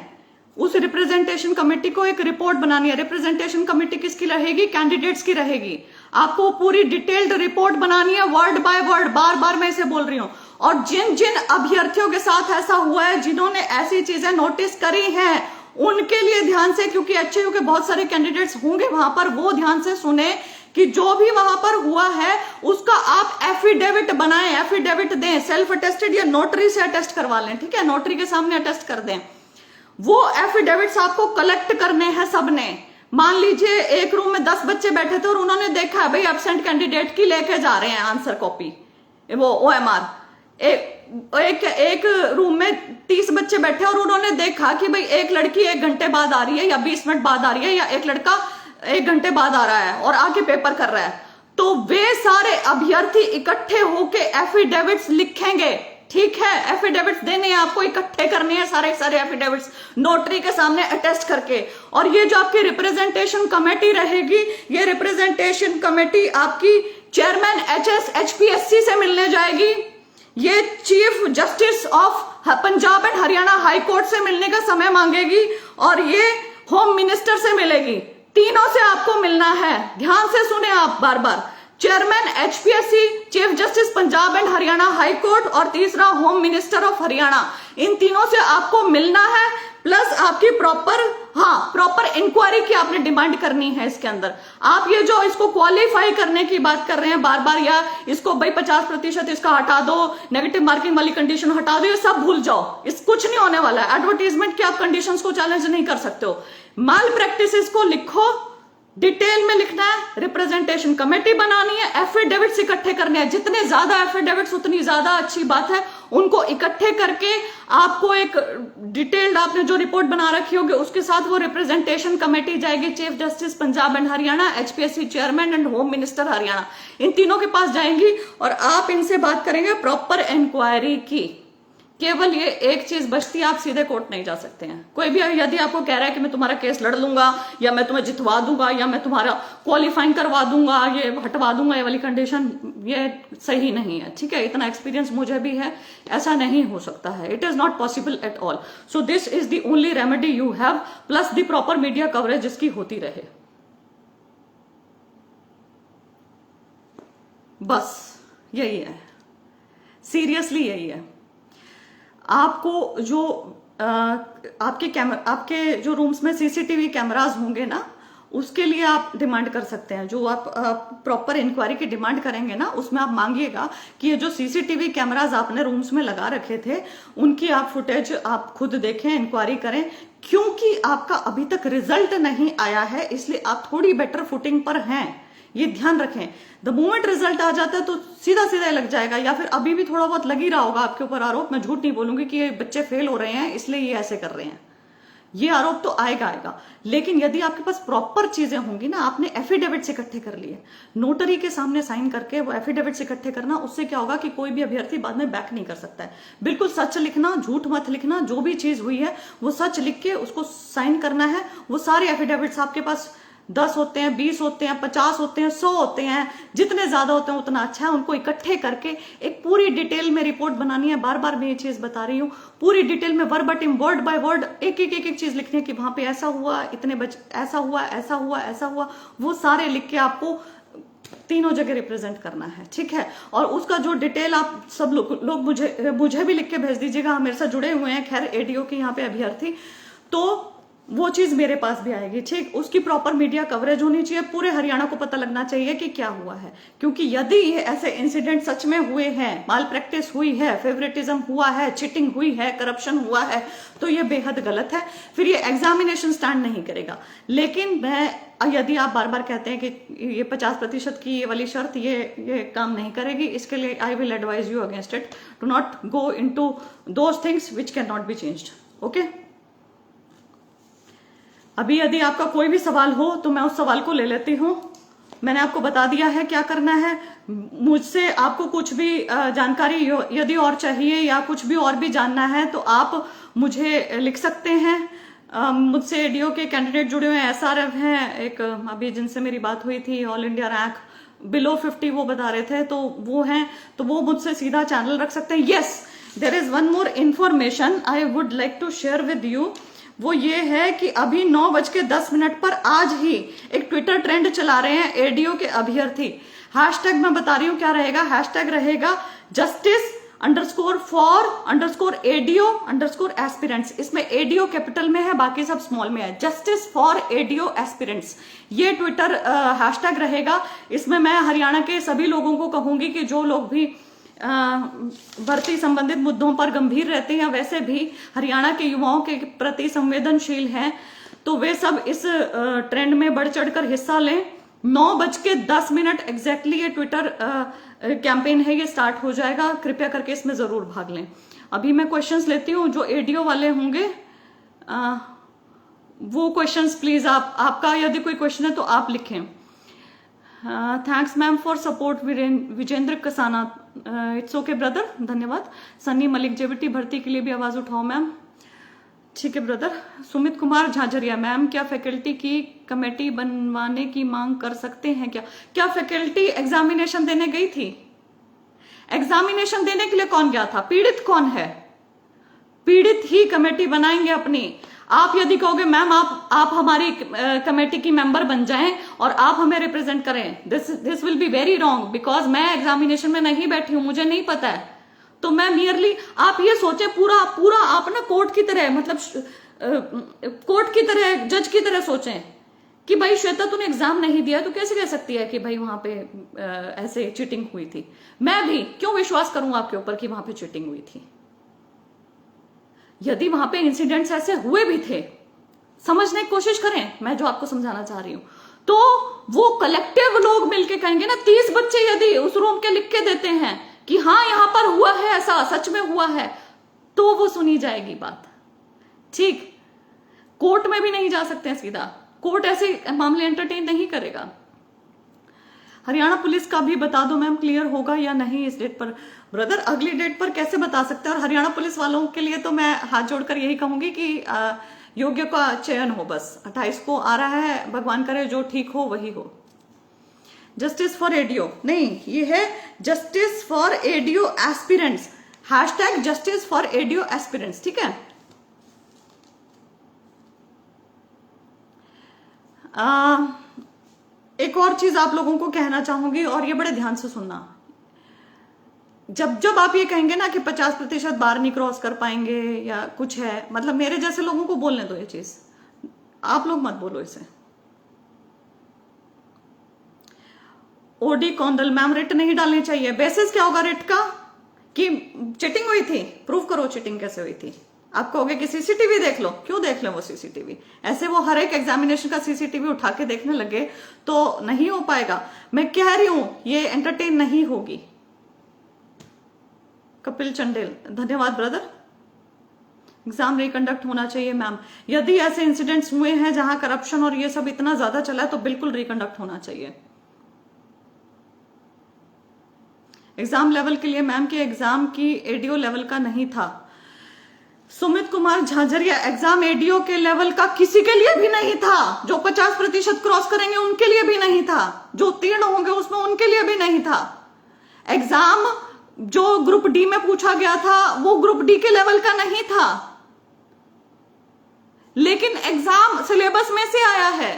उस रिप्रेजेंटेशन कमेटी को एक रिपोर्ट बनानी है। रिप्रेजेंटेशन कमेटी किसकी रहेगी? कैंडिडेट्स की रहेगी। आपको पूरी डिटेल्ड रिपोर्ट बनानी है, वर्ड बाय वर्ड, बार बार मैं इसे बोल रही हूं। और जिन जिन अभ्यर्थियों के साथ ऐसा हुआ है, जिन्होंने ऐसी चीजें नोटिस करी हैं, उनके लिए ध्यान से, क्योंकि HAU के बहुत सारे कैंडिडेट्स होंगे वहां पर, वो ध्यान से सुने कि जो भी वहां पर हुआ है उसका आप एफिडेविट बनाएं, एफिडेविट दें, सेल्फ अटेस्टेड या नोटरी से अटेस्ट करवा लें। ठीक है, नोटरी के सामने अटेस्ट कर दें। वो एफिडेविट्स आपको कलेक्ट करने हैं सबने। मान लीजिए एक रूम में 10 बच्चे बैठे थे और उन्होंने देखा भाई एब्सेंट कैंडिडेट की लेके जा रहे हैं आंसर कॉपी, वो OMR। एक रूम में 30 बच्चे बैठे और उन्होंने देखा कि भाई एक लड़की 1 घंटे बाद आ रही है, या 20 मिनट बाद आ रही है, या एक लड़का 1 घंटे बाद आ रहा है और आके पेपर कर रहा है, तो वे सारे अभ्यर्थी इकट्ठे होके एफिडेविट्स लिखेंगे। ठीक है, एफिडेविट्स देने हैं आपको, इकट्ठे करने हैं सारे एफिडेविट्स नोटरी के सामने अटेस्ट करके। और ये जो आपकी रिप्रेजेंटेशन कमेटी रहेगी, ये रिप्रेजेंटेशन कमेटी आपकी चेयरमैन HPSC से मिलने जाएगी, ये chief justice of Punjab and Haryana high court से मिलने का समय मांगेगी, और ये होम मिनिस्टर से मिलेगी। तीनों से आपको मिलना है। ध्यान से सुने आप बार बार, chairman HPSC, chief justice Punjab and Haryana high court, और तीसरा होम मिनिस्टर ऑफ हरियाणा। इन तीनों से आपको मिलना है, प्लस आपकी प्रॉपर इंक्वायरी की आपने डिमांड करनी है इसके अंदर। आप ये जो इसको क्वालिफाई करने की बात कर रहे हैं बार बार, या इसको भाई 50% इसका हटा दो, नेगेटिव मार्किंग वाली कंडीशन हटा दो, ये सब भूल जाओ। इस कुछ नहीं होने वाला है। एडवर्टीजमेंट की आप कंडीशंस को चैलेंज नहीं कर सकते हो। माल प्रैक्टिसेस को लिखो, डिटेल में लिखना है, रिप्रेजेंटेशन कमेटी बनानी है, एफिडेविट्स इकट्ठे करने हैं। जितने ज्यादा एफिडेविट्स उतनी ज्यादा अच्छी बात है। उनको इकट्ठे करके आपको एक डिटेल्ड, आपने जो रिपोर्ट बना रखी होगी उसके साथ वो रिप्रेजेंटेशन कमेटी जाएगी, chief justice Punjab and Haryana, HPSC chairman and home minister Haryana, इन तीनों के पास जाएंगी और आप इनसे बात करेंगे प्रॉपर इंक्वायरी की। केवल ये एक चीज बचती है, आप सीधे कोर्ट नहीं जा सकते हैं। कोई भी यदि आपको कह रहा है कि मैं तुम्हारा केस लड़ लूंगा, या मैं तुम्हें जितवा दूंगा, या मैं तुम्हारा क्वालिफाइंग करवा दूंगा, ये हटवा दूंगा, ये वाली कंडीशन, ये सही नहीं है। ठीक है, इतना एक्सपीरियंस मुझे भी है, ऐसा नहीं हो सकता है। It is not possible at all. So this is the only remedy you have, plus the proper media coverage जिसकी होती रहे। बस यही है, सीरियसली यही है। आपको जो आपके जो रूम्स में सीसीटीवी कैमरास होंगे ना, उसके लिए आप डिमांड कर सकते हैं। जो आप प्रॉपर इंक्वायरी की डिमांड करेंगे ना, उसमें आप मांगिएगा कि ये जो सीसीटीवी कैमरास आपने रूम्स में लगा रखे थे, उनकी आप फुटेज आप खुद देखें, इंक्वायरी करें। क्योंकि आपका अभी तक रिजल्ट नहीं आया है, इसलिए आप थोड़ी बेटर फुटिंग पर हैं, ये ध्यान रखें। द मोमेंट रिजल्ट आ जाता है तो सीधा सीधा लग जाएगा, या फिर अभी भी थोड़ा बहुत लग ही रहा होगा आपके ऊपर आरोप। मैं झूठ नहीं बोलूंगी कि ये बच्चे फेल हो रहे हैं इसलिए ये ऐसे कर रहे हैं, ये आरोप तो आएगा। लेकिन यदि आपके पास प्रॉपर चीजें होंगी ना, आपने एफिडेविट्स इकट्ठे कर लिए, नोटरी के सामने साइन करके वो एफिडेविट्स इकट्ठे करना, उससे क्या होगा कि कोई भी अभ्यर्थी बाद में बैक नहीं कर सकता है। बिल्कुल सच लिखना, झूठ मत लिखना, जो भी चीज हुई है वो सच लिख के उसको साइन करना है। वो सारे एफिडेविट्स आपके पास 10 होते हैं, 20 होते हैं, 50 होते हैं, 100 होते हैं, जितने ज्यादा होते हैं उतना अच्छा है। उनको इकट्ठे करके एक पूरी डिटेल में रिपोर्ट बनानी है। बार बार मैं ये चीज बता रही हूँ, पूरी डिटेल में वर्बटिम, वर्ड बाय वर्ड, एक एक चीज लिखनी है कि वहां पे ऐसा हुआ, इतने ऐसा हुआ, ऐसा हुआ, ऐसा हुआ। वो सारे लिख के आपको तीनों जगह रिप्रेजेंट करना है, ठीक है। और उसका जो डिटेल आप सब लोग मुझे भी लिख के भेज दीजिएगा। मेरे साथ जुड़े हुए हैं खैर एडीओ के यहाँ पे अभ्यर्थी, तो वो चीज मेरे पास भी आएगी, ठीक। उसकी प्रॉपर मीडिया कवरेज होनी चाहिए, पूरे हरियाणा को पता लगना चाहिए कि क्या हुआ है। क्योंकि यदि ये ऐसे इंसिडेंट सच में हुए हैं, माल प्रैक्टिस हुई है, फेवरेटिज्म हुआ है, चीटिंग हुई है, करप्शन हुआ है, तो ये बेहद गलत है। फिर ये एग्जामिनेशन स्टैंड नहीं करेगा। लेकिन यदि आप बार बार कहते हैं कि ये 50% की ये वाली शर्त ये काम नहीं करेगी, इसके लिए I will advise you against it. Do not go into those things which can not be changed, okay. अभी यदि आपका कोई भी सवाल हो तो मैं उस सवाल को ले लेती हूँ। मैंने आपको बता दिया है क्या करना है। मुझसे आपको कुछ भी जानकारी यदि और चाहिए या कुछ भी और भी जानना है तो आप मुझे लिख सकते हैं। मुझसे एडीओ के कैंडिडेट जुड़े हुए हैं, एसआरएफ हैं, एक अभी जिनसे मेरी बात हुई थी, ऑल इंडिया रैंक बिलो 50 वो बता रहे थे, तो वो हैं, तो वो मुझसे सीधा चैनल रख सकते हैं। Yes, there is one more information I would like to share with you. वो ये है कि अभी 9:10 पर आज ही एक ट्विटर ट्रेंड चला रहे हैं एडीओ के अभ्यर्थी। हैशटैग मैं बता रही हूं क्या रहेगा, हैशटैग रहेगा justice_for_ADO_एस्पिरेंट्स। इसमें एडीओ कैपिटल में है, बाकी सब स्मॉल में है, जस्टिस फॉर एडीओ एस्पिरेंट्स, ये ट्विटर हैशटैग रहेगा। इसमें मैं हरियाणा के सभी लोगों को कहूंगी कि जो लोग भी भर्ती संबंधित मुद्दों पर गंभीर रहते हैं या वैसे भी हरियाणा के युवाओं के प्रति संवेदनशील हैं, तो वे सब इस ट्रेंड में बढ़ चढ़कर हिस्सा लें। 9:10 एग्जैक्टली ये ट्विटर कैंपेन है, ये स्टार्ट हो जाएगा। कृपया करके इसमें जरूर भाग लें। अभी मैं क्वेश्चंस लेती हूँ, जो एडीओ वाले होंगे वो क्वेश्चंस प्लीज आपका यदि कोई क्वेश्चन है तो आप लिखें। Thanks ma'am for support Vijender Kasana. It's okay brother, धन्यवाद। सन्नी मलिक, जेबीटी भर्ती के लिए भी आवाज उठाओ मैम। ठीक है ब्रदर। सुमित कुमार झाझरिया, मैम क्या फैकल्टी की कमेटी बनवाने की मांग कर सकते हैं क्या फैकल्टी एग्जामिनेशन देने गई थी? एग्जामिनेशन देने के लिए कौन गया था? पीड़ित कौन है? पीड़ित ही कमेटी बनाएंगे अपनी। आप यदि कहोगे मैम आप हमारी कमेटी की मेंबर बन जाएं और आप हमें रिप्रेजेंट करें, this will be very wrong, because मैं एग्जामिनेशन में नहीं बैठी हूं, मुझे नहीं पता है। तो मैं मियरली, आप ये सोचे पूरा आप ना कोर्ट की तरह, मतलब कोर्ट की तरह, जज की तरह सोचें कि भाई श्वेता तूने एग्जाम नहीं दिया तो कैसे कह सकती है कि भाई वहां पे ऐसे चीटिंग हुई थी। मैं भी क्यों विश्वास करूं आपके ऊपर कि वहां पे चीटिंग हुई थी? यदि वहां पे इंसिडेंट्स ऐसे हुए भी थे, समझने की कोशिश करें मैं जो आपको समझाना चाह रही हूं, तो वो कलेक्टिव लोग मिलके कहेंगे ना, 30 बच्चे यदि उस रूम के लिख के देते हैं कि हाँ यहां पर हुआ है, ऐसा सच में हुआ है, तो वो सुनी जाएगी बात, ठीक। कोर्ट में भी नहीं जा सकते हैं सीधा, कोर्ट ऐसे मामले एंटरटेन नहीं करेगा। हरियाणा पुलिस का भी बता दो मैम, क्लियर होगा या नहीं इस डेट पर? ब्रदर अगली डेट पर कैसे बता सकते हैं? और हरियाणा पुलिस वालों के लिए तो मैं हाथ जोड़कर यही कहूंगी कि योग्य का चयन हो, बस 28 को आ रहा है, भगवान करे जो ठीक हो वही हो। जस्टिस फॉर एडीओ नहीं, ये है justice for ADO aspirants, hashtag justice for ADO aspirants, ठीक है। एक और चीज आप लोगों को कहना चाहूंगी, और ये बड़े ध्यान से सुनना। जब आप ये कहेंगे ना कि 50% बार नहीं क्रॉस कर पाएंगे या कुछ है, मतलब मेरे जैसे लोगों को बोलने दो ये चीज, आप लोग मत बोलो इसे। ओडी कौंदल मैम, रिट नहीं डालनी चाहिए। बेसिस क्या होगा रिट का कि चीटिंग हुई थी, प्रूव करो चीटिंग कैसे हुई थी। आप कहोगे कि सीसीटीवी देख लो, क्यों देख लो वो सीसीटीवी? ऐसे वो हर एक एग्जामिनेशन का सीसीटीवी उठा के देखने लगे तो नहीं हो पाएगा। मैं कह रही हूं ये एंटरटेन नहीं होगी। कपिल चंडेल, धन्यवाद ब्रदर। एग्जाम रिकंडक्ट होना चाहिए मैम। यदि ऐसे इंसिडेंट्स हुए हैं जहां करप्शन और ये सब इतना ज्यादा चला है तो बिल्कुल रिकंडक्ट होना चाहिए। एग्जाम लेवल के लिए मैम की एग्जाम की एडीओ लेवल का नहीं था। सुमित कुमार झाझरिया, एग्जाम एडीओ के लेवल का किसी के लिए भी नहीं था। जो 50% क्रॉस करेंगे उनके लिए भी नहीं था, जो उत्तीर्ण होंगे उसमें उनके लिए भी नहीं था। एग्जाम जो ग्रुप डी में पूछा गया था वो ग्रुप डी के लेवल का नहीं था, लेकिन एग्जाम सिलेबस में से आया है,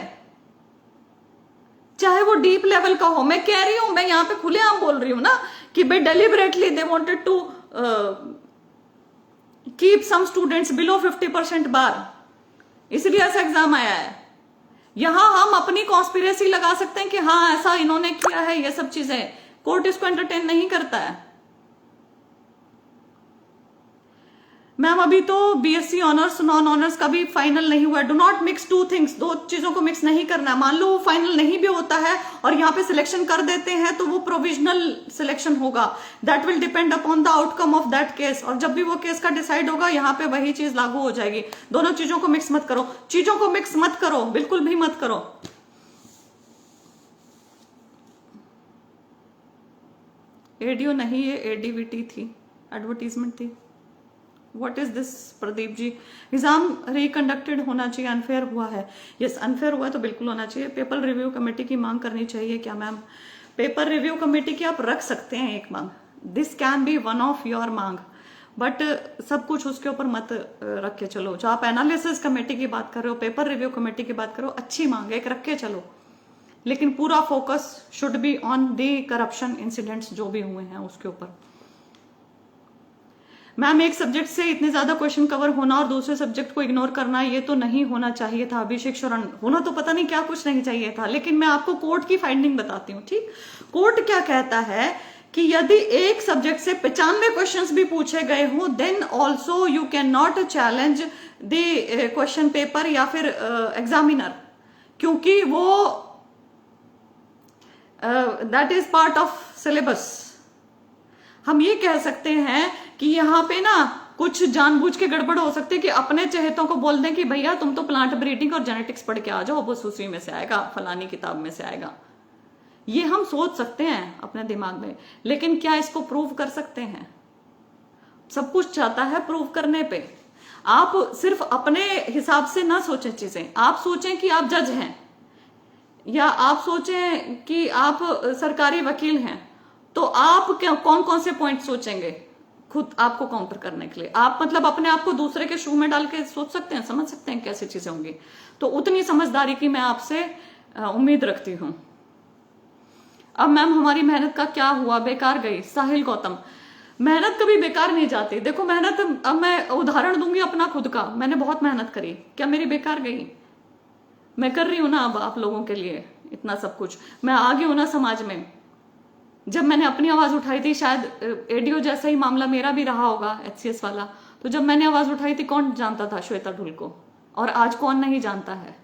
चाहे वो डीप लेवल का हो। मैं कह रही हूं, मैं यहां पे खुलेआम बोल रही हूं ना कि भाई deliberately they wanted to keep some students below 50% bar, इसलिए ऐसा एग्जाम आया है। यहां हम अपनी कॉन्स्पिरेसी लगा सकते हैं कि हाँ ऐसा इन्होंने किया है, ये सब चीजें। कोर्ट इसको एंटरटेन नहीं करता है। मैम अभी तो बीएससी ऑनर्स नॉन ऑनर्स का भी फाइनल नहीं हुआ है। Do not mix two things, दो चीजों को मिक्स नहीं करना है। मान लो वो फाइनल नहीं भी होता है और यहाँ पे सिलेक्शन कर देते हैं तो वो प्रोविजनल सिलेक्शन होगा। That will depend upon the outcome of that case, और जब भी वो केस का डिसाइड होगा यहाँ पे वही चीज लागू हो जाएगी। दोनों चीजों को मिक्स मत करो, चीजों को मिक्स मत करो, बिल्कुल भी मत करो। एडीओ नहीं, ये एडीवीटी थी, एडवर्टीजमेंट थी। What is this Pradeep ji? Exam reconducted होना चाहिए, अनफेयर हुआ है। यस, अनफेयर हुआ तो बिल्कुल होना चाहिए। पेपर रिव्यू कमेटी की मांग करनी चाहिए क्या मैम? पेपर रिव्यू कमेटी की आप रख सकते हैं एक मांग, this can be one of your मांग, बट सब कुछ उसके ऊपर मत रख के चलो। जो आप एनालिसिस कमेटी की बात कर रहे हो, पेपर रिव्यू कमेटी की बात करो, अच्छी मांग एक रख के चलो, लेकिन पूरा focus should be on the corruption incidents जो भी हुए हैं उसके ऊपर। मैम एक सब्जेक्ट से इतने ज्यादा क्वेश्चन कवर होना और दूसरे सब्जेक्ट को इग्नोर करना, ये तो नहीं होना चाहिए था। अभिषेक शरण, होना तो पता नहीं क्या कुछ नहीं चाहिए था, लेकिन मैं आपको कोर्ट की फाइंडिंग बताती हूँ। ठीक, कोर्ट क्या कहता है कि यदि एक सब्जेक्ट से 95 क्वेश्चंस भी पूछे गए हो, then also you can not challenge the question paper या फिर एग्जामिनर, क्योंकि वो that is part of syllabus. हम ये कह सकते हैं कि यहाँ पे ना कुछ जानबूझ के गड़बड़ हो सकती है कि अपने चहेतों को बोल दें कि भैया तुम तो प्लांट ब्रीडिंग और जेनेटिक्स पढ़ के आ जाओ, वो उसी में से आएगा, फलानी किताब में से आएगा। ये हम सोच सकते हैं अपने दिमाग में, लेकिन क्या इसको प्रूव कर सकते हैं? सब कुछ चाहता है प्रूव करने पे। आप सिर्फ अपने हिसाब से ना सोचें चीजें। आप सोचें कि आप जज हैं, या आप सोचें कि आप सरकारी वकील हैं, तो आप कौन कौन से पॉइंट सोचेंगे खुद आपको काउंटर करने के लिए? आप मतलब अपने आप को दूसरे के शू में डाल के सोच सकते हैं, समझ सकते हैं कैसी चीजें होंगी। तो उतनी समझदारी की मैं आपसे उम्मीद रखती हूं। अब मैम हमारी मेहनत का क्या हुआ, बेकार गई? साहिल गौतम, मेहनत कभी बेकार नहीं जाती। देखो मेहनत, अब मैं उदाहरण दूंगी अपना खुद का। मैंने बहुत मेहनत करी, क्या मेरी बेकार गई? मैं कर रही हूं ना अब आप लोगों के लिए इतना सब कुछ। मैं आ गई हूं ना समाज में। जब मैंने अपनी आवाज उठाई थी, शायद एडीओ जैसा ही मामला मेरा भी रहा होगा, एचसीएस वाला, तो जब मैंने आवाज उठाई थी कौन जानता था श्वेता ढुल को, और आज कौन नहीं जानता है?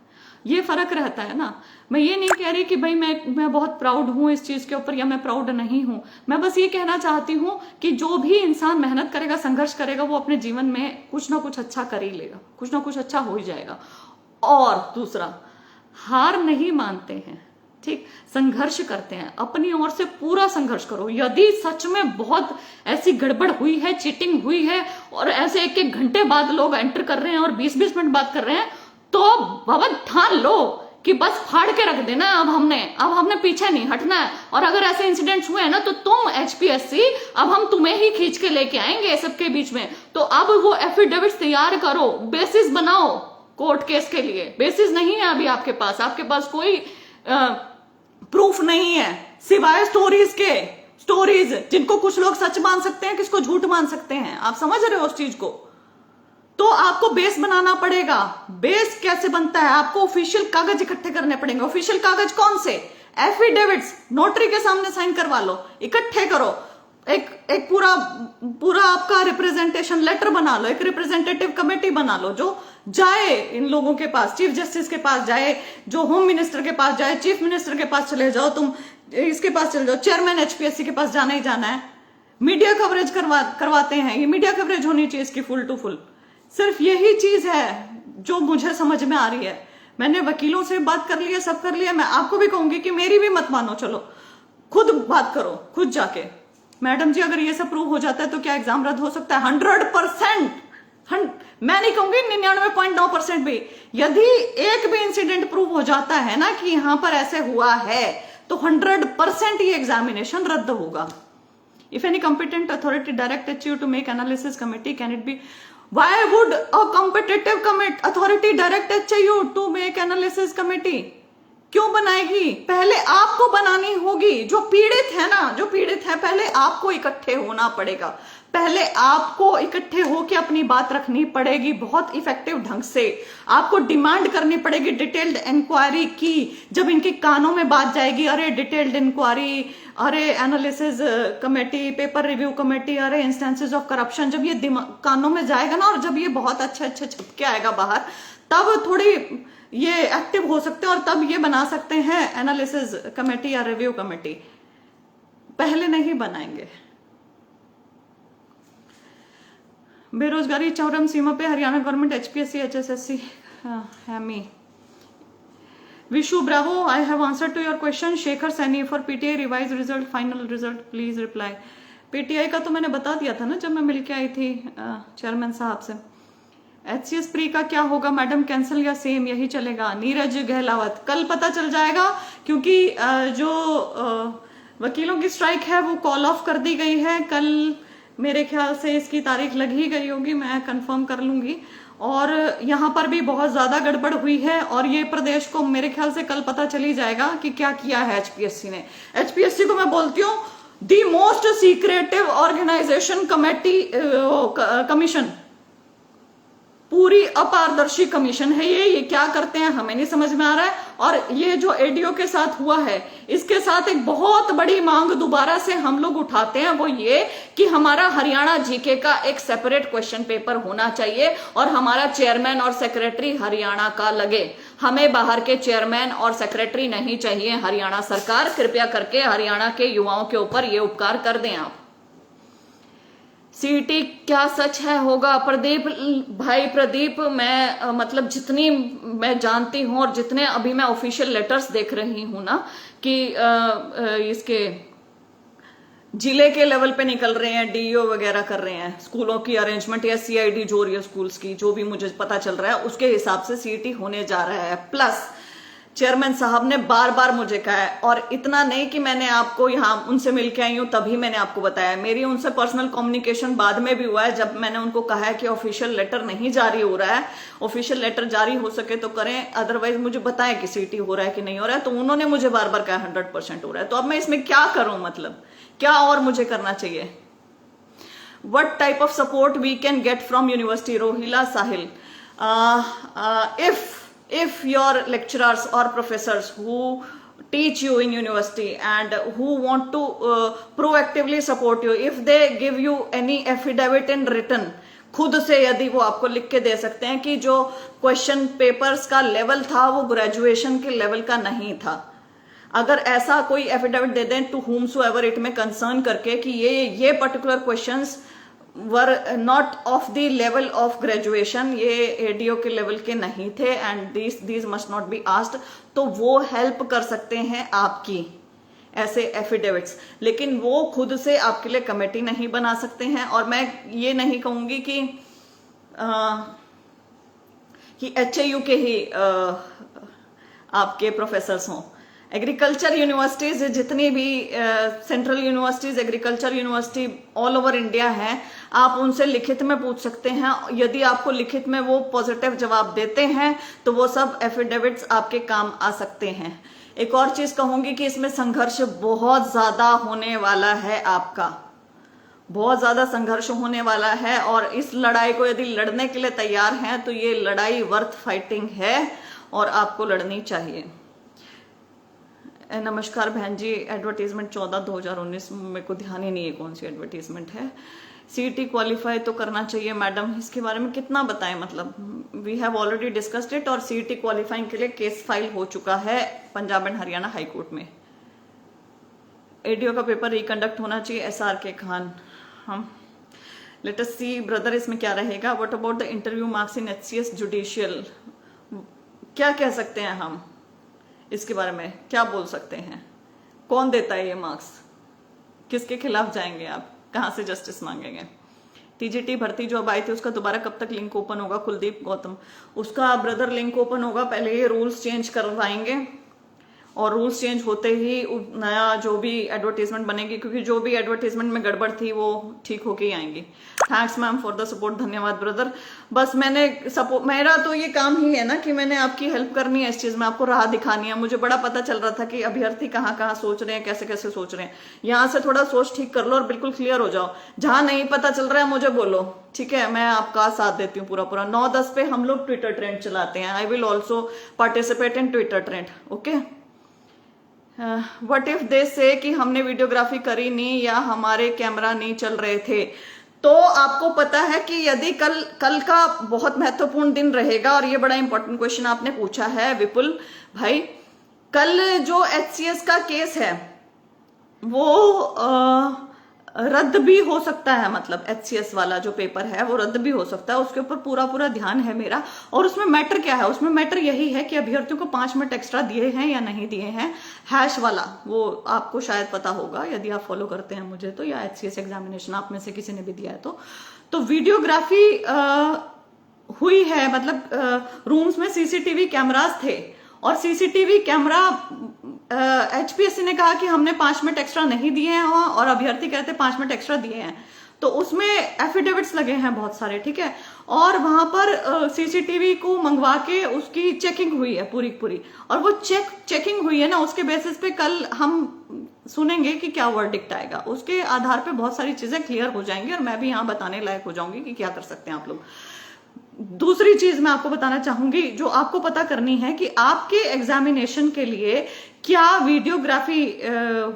ये फर्क रहता है ना। मैं ये नहीं कह रही कि भाई मैं बहुत प्राउड हूं इस चीज के ऊपर या मैं प्राउड नहीं हूं। मैं बस ये कहना चाहती हूं कि जो भी इंसान मेहनत करेगा, संघर्ष करेगा, वो अपने जीवन में कुछ ना कुछ अच्छा कर ही लेगा, कुछ ना कुछ अच्छा हो ही जाएगा। और दूसरा, हार नहीं मानते हैं, ठीक, संघर्ष करते हैं, अपनी ओर से पूरा संघर्ष करो। यदि सच में बहुत ऐसी गड़बड़ हुई है, चीटिंग हुई है, और ऐसे 1-1 घंटे बाद लोग एंटर कर रहे हैं और 20-20 मिनट बात कर रहे हैं, तो बाबा ठान लो कि बस फाड़ के रख देना। अब हमने पीछे नहीं हटना है। और अगर ऐसे इंसिडेंट्स हुए हैं ना, तो तुम एचपीएससी, अब हम तुम्हें ही खींच के लेके आएंगे सबके बीच में। तो अब वो एफिडेविट्स तैयार करो, बेसिस बनाओ कोर्ट केस के लिए। बेसिस नहीं है अभी आपके पास कोई प्रूफ नहीं है सिवाय स्टोरीज के। स्टोरीज जिनको कुछ लोग सच मान सकते हैं, किसको झूठ मान सकते हैं। आप समझ रहे हो उस चीज को? तो आपको बेस बनाना पड़ेगा। बेस कैसे बनता है? आपको ऑफिशियल कागज इकट्ठे करने पड़ेंगे। ऑफिशियल कागज कौन से? एफिडेविट्स, नोटरी के सामने साइन करवा लो, इकट्ठे करो, एक पूरा आपका रिप्रेजेंटेशन लेटर बना लो, एक रिप्रेजेंटेटिव कमेटी बना लो जो जाए इन लोगों के पास, चीफ जस्टिस के पास जाए, जो होम मिनिस्टर के पास जाए, चीफ मिनिस्टर के पास चले जाओ, तुम इसके पास चले जाओ, चेयरमैन एचपीएससी के पास जाना ही जाना है। मीडिया कवरेज करवाते हैं, ये मीडिया कवरेज होनी चाहिए इसकी फुल टू फुल। सिर्फ यही चीज है जो मुझे समझ में आ रही है। मैंने वकीलों से बात कर लिया, सब कर लिया। मैं आपको भी कहूंगी कि मेरी भी मत मानो, चलो खुद बात करो, खुद जाके। मैडम जी अगर ये सब प्रूव हो जाता है तो क्या एग्जाम रद्द हो सकता है? 100%। मैं नहीं कहूंगी 99.9% भी। यदि एक भी इंसिडेंट प्रूव हो जाता है ना कि यहां पर ऐसे हुआ है तो 100% ये एग्जामिनेशन रद्द होगा। If any competent authority direct HU to make analysis committee, can it be? Why would a competitive authority direct HU to make analysis committee? क्यों बनाएगी? पहले आपको बनानी होगी। जो पीड़ित है ना, जो पीड़ित है, पहले आपको इकट्ठे होना पड़ेगा। पहले आपको इकट्ठे होकर अपनी बात रखनी पड़ेगी बहुत इफेक्टिव ढंग से। आपको डिमांड करनी पड़ेगी डिटेल्ड इंक्वायरी की। जब इनके कानों में बात जाएगी, अरे डिटेल्ड इंक्वायरी, अरे analysis committee, paper review committee, अरे इंस्टेंसेस ऑफ करप्शन, जब ये कानों में जाएगा ना और जब ये बहुत अच्छे अच्छे छप के आएगा बाहर, तब थोड़ी ये एक्टिव हो सकते हैं और तब ये बना सकते हैं एनालिसिस कमेटी या रिव्यू कमेटी। पहले नहीं बनाएंगे। बेरोजगारी चरम सीमा पे, हरियाणा गवर्नमेंट एचपीएससी एचएसएससी हैमी। Vishu bravo, I have answer to your question. Shekhar Saini for PTI revise result, final result please reply. PTI का तो मैंने बता दिया था ना जब मैं मिलके आई थी चेयरमैन साहब से। एचसीएस प्री का क्या होगा मैडम, कैंसिल या सेम यही चलेगा? नीरज गहलावत, कल पता चल जाएगा क्योंकि जो वकीलों की स्ट्राइक है वो कॉल ऑफ कर दी गई है। कल मेरे ख्याल से इसकी तारीख लग ही गई होगी, मैं कंफर्म कर लूंगी। और यहाँ पर भी बहुत ज्यादा गड़बड़ हुई है और ये प्रदेश को मेरे ख्याल से कल पता चल ही जाएगा कि क्या किया है एचपीएससी ने। एचपीएससी को मैं बोलती हूँ the most secretive organisation commission, पूरी अपारदर्शी कमीशन है ये क्या करते हैं हमें नहीं समझ में आ रहा है। और ये जो एडीओ के साथ हुआ है, इसके साथ एक बहुत बड़ी मांग दोबारा से हम लोग उठाते हैं, वो ये कि हमारा हरियाणा जीके का एक सेपरेट क्वेश्चन पेपर होना चाहिए और हमारा चेयरमैन और सेक्रेटरी हरियाणा का लगे। हमें बाहर के चेयरमैन और सेक्रेटरी नहीं चाहिए। हरियाणा सरकार कृपया करके हरियाणा के युवाओं के ऊपर ये उपकार कर दें आप। सीईटी क्या सच है होगा? प्रदीप भाई, प्रदीप मैं मतलब जितनी मैं जानती हूं और जितने अभी मैं ऑफिशियल लेटर्स देख रही हूं ना कि इसके जिले के लेवल पे निकल रहे हैं, डीईओ वगैरह कर रहे हैं, स्कूलों की अरेंजमेंट या सीआईडी जो रही है स्कूल्स की, जो भी मुझे पता चल रहा है उसके हिसाब से सीईटी होने जा रहा है। प्लस चेयरमैन साहब ने बार बार मुझे कहा है, और इतना नहीं कि मैंने आपको यहाँ उनसे मिलके आई हूँ तभी मैंने आपको बताया, मेरी उनसे पर्सनल कम्युनिकेशन बाद में भी हुआ है जब मैंने उनको कहा है कि ऑफिशियल लेटर नहीं जारी हो रहा है, ऑफिशियल लेटर जारी हो सके तो करें, अदरवाइज मुझे बताएं कि सीटी हो रहा है कि नहीं हो रहा है। तो उन्होंने मुझे बार बार कहा 100% हो रहा है। तो अब मैं इसमें क्या करूं, मतलब क्या और मुझे करना चाहिए? What type of support we can get from university? Rohila Sahil, if your lecturers or professors who teach you in university and who want to proactively support you, if they give you any affidavit in written, खुद से यदि वो आपको लिख के दे सकते हैं कि जो क्वेश्चन पेपर्स का लेवल था वो ग्रेजुएशन के लेवल का नहीं था, अगर ऐसा कोई एफिडेविट दे दें to whomsoever it may concern करके कि ये particular questions were not of the level of graduation, ये एडीओ के लेवल के नहीं थे and these must not be asked, तो वो हेल्प कर सकते हैं आपकी ऐसे एफिडेविट्स। लेकिन वो खुद से आपके लिए कमेटी नहीं बना सकते हैं। और मैं ये नहीं कहूंगी कि एचएयू के ही आपके प्रोफेसर्स हों। एग्रीकल्चर यूनिवर्सिटीज जितनी भी central universities, agriculture university all over India हैं, आप उनसे लिखित में पूछ सकते हैं। यदि आपको लिखित में वो पॉजिटिव जवाब देते हैं तो वो सब एफिडेविट्स आपके काम आ सकते हैं। एक और चीज कहूंगी कि इसमें संघर्ष बहुत ज्यादा होने वाला है, आपका बहुत ज्यादा संघर्ष होने वाला है, और इस लड़ाई को यदि लड़ने के लिए तैयार हैं तो ये लड़ाई वर्थ फाइटिंग है और आपको लड़नी चाहिए। नमस्कार बहन जी, एडवर्टीजमेंट 14/2019, मेरे को ध्यान ही नहीं है कौन सी एडवर्टीजमेंट है। सीईटी क्वालिफाई तो करना चाहिए मैडम, इसके बारे में कितना बताएं, मतलब we have already discussed it. और सीईटी क्वालिफाइंग के लिए केस फाइल हो चुका है Punjab and Haryana high court में। एडीओ का पेपर रिकंडक्ट होना चाहिए, SR के खान। हम लेट अस सी ब्रदर इसमें क्या रहेगा। What about the interview marks in HCS judicial, क्या कह सकते हैं हम इसके बारे में, क्या बोल सकते हैं? कौन देता है ये मार्क्स? किसके खिलाफ जाएंगे आप? कहां से जस्टिस मांगेंगे? TGT भर्ती जो अब आई थी उसका दोबारा कब तक लिंक ओपन होगा? कुलदीप गौतम, उसका ब्रदर लिंक ओपन होगा, पहले ये रूल्स चेंज करवाएंगे और रूल्स चेंज होते ही नया जो भी एडवर्टीजमेंट बनेगी, क्योंकि जो भी एडवर्टीजमेंट में गड़बड़ थी वो ठीक होके ही आएंगी। Thanks ma'am for the support, धन्यवाद ब्रदर। बस मैंने सपोर्ट, मेरा तो ये काम ही है ना कि मैंने आपकी हेल्प करनी है इस चीज में, आपको राह दिखानी है। मुझे बड़ा पता चल रहा था कि अभ्यर्थी कहाँ कहाँ सोच रहे हैं, कैसे कैसे सोच रहे हैं। यहाँ से थोड़ा सोच ठीक कर लो और बिल्कुल क्लियर हो जाओ। जहां नहीं पता चल रहा है मुझे बोलो, ठीक है, मैं आपका साथ देती हूँ पूरा पूरा। 9-10 पे हम लोग ट्विटर ट्रेंड चलाते हैं। I will also participate in Twitter trend, okay. What if they से कि हमने वीडियोग्राफी करी नहीं या हमारे कैमरा नहीं चल रहे थे, तो आपको पता है कि यदि कल का बहुत महत्वपूर्ण दिन रहेगा, और ये बड़ा इंपॉर्टेंट क्वेश्चन आपने पूछा है विपुल भाई। कल जो HCS का केस है वो रद्द भी हो सकता है, मतलब HCS वाला जो पेपर है वो रद्द भी हो सकता है। उसके ऊपर पूरा पूरा ध्यान है मेरा। और उसमें मैटर क्या है? उसमें मैटर यही है कि अभ्यर्थियों को 5 मिनट एक्स्ट्रा दिए हैं या नहीं दिए हैं। हैश वाला वो आपको शायद पता होगा यदि आप फॉलो करते हैं मुझे तो, या HCS एग्जामिनेशन आप में से किसी ने भी दिया है तो वीडियोग्राफी हुई है, मतलब रूम्स में CCTV कैमरास थे और CCTV कैमरा HPSC ने कहा कि हमने 5 मिनट एक्स्ट्रा नहीं दिए हैं और अभ्यर्थी कहते 5 मिनट एक्स्ट्रा दिए हैं। तो उसमें एफिडेविट्स लगे हैं बहुत सारे, ठीक है। और वहां पर CCTV को मंगवा के उसकी चेकिंग हुई है पूरी पूरी, और वो चेकिंग हुई है ना, उसके बेसिस पे कल हम सुनेंगे कि क्या वर्डिक्ट आएगा। उसके आधार पे बहुत सारी चीजें क्लियर हो जाएंगी और मैं भी यहाँ बताने लायक हो जाऊंगी कि क्या कर सकते हैं आप लोग। दूसरी चीज मैं आपको बताना चाहूंगी जो आपको पता करनी है कि आपके एग्जामिनेशन के लिए क्या वीडियोग्राफी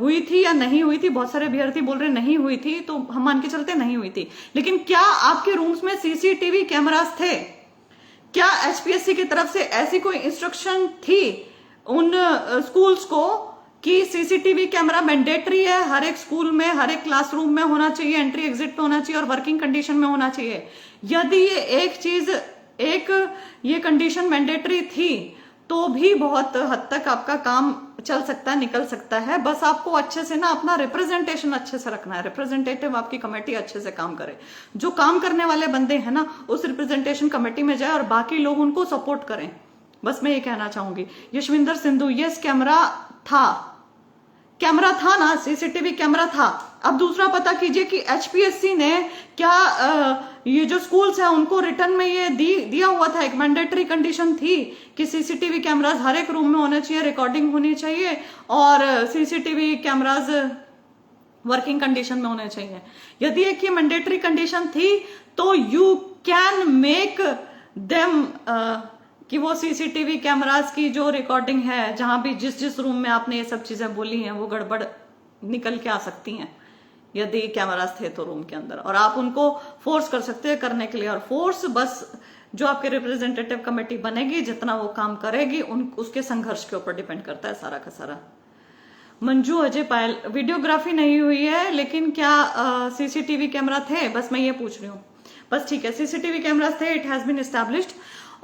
हुई थी या नहीं हुई थी। बहुत सारे अभ्यर्थी बोल रहे नहीं हुई थी, तो हम मान के चलते नहीं हुई थी, लेकिन क्या आपके रूम्स में CCTV कैमरास थे? क्या HPSC की तरफ से ऐसी कोई इंस्ट्रक्शन थी उन स्कूल्स को कि CCTV कैमरा मैंडेटरी है, हर एक स्कूल में, हर एक क्लासरूम में होना चाहिए, एंट्री एग्जिट पे होना चाहिए और वर्किंग कंडीशन में होना चाहिए? यदि ये एक चीज, ये कंडीशन मैंडेटरी थी तो भी बहुत हद तक आपका काम चल सकता है, निकल सकता है। बस आपको अच्छे से ना अपना रिप्रेजेंटेशन अच्छे से रखना है, रिप्रेजेंटेटिव आपकी कमेटी अच्छे से काम करे, जो काम करने वाले बंदे हैं ना उस रिप्रेजेंटेशन कमेटी में जाए और बाकी लोग उनको सपोर्ट करें। बस मैं ये कहना चाहूंगी। यशविंदर सिंधु, यस कैमरा था ना, CCTV कैमरा था। अब दूसरा पता कीजिए कि HPSC ने क्या ये जो स्कूल्स हैं उनको रिटर्न में ये दिया हुआ था, एक मैंडेटरी कंडीशन थी कि CCTV कैमरास हर एक रूम में होने चाहिए, रिकॉर्डिंग होनी चाहिए और CCTV कैमरास वर्किंग कंडीशन में होने चाहिए। यदि एक ये मैंडेटरी कंडीशन थी तो यू कैन मेक देम कि वो CCTV कैमरास की जो रिकॉर्डिंग है, जहां भी जिस रूम में आपने ये सब चीजें बोली हैं वो गड़बड़ निकल के आ सकती हैं यदि कैमरास थे तो रूम के अंदर, और आप उनको फोर्स कर सकते हैं करने के लिए। और फोर्स बस जो आपके रिप्रेजेंटेटिव कमेटी बनेगी, जितना वो काम करेगी, उसके संघर्ष के ऊपर डिपेंड करता है सारा का सारा। मंजू अजय पायल, वीडियोग्राफी नहीं हुई है लेकिन क्या CCTV कैमरा थे? बस मैं ये पूछ रही हूँ। बस ठीक है, CCTV कैमरास थे, इट हैज बीन एस्टैब्लिश्ड।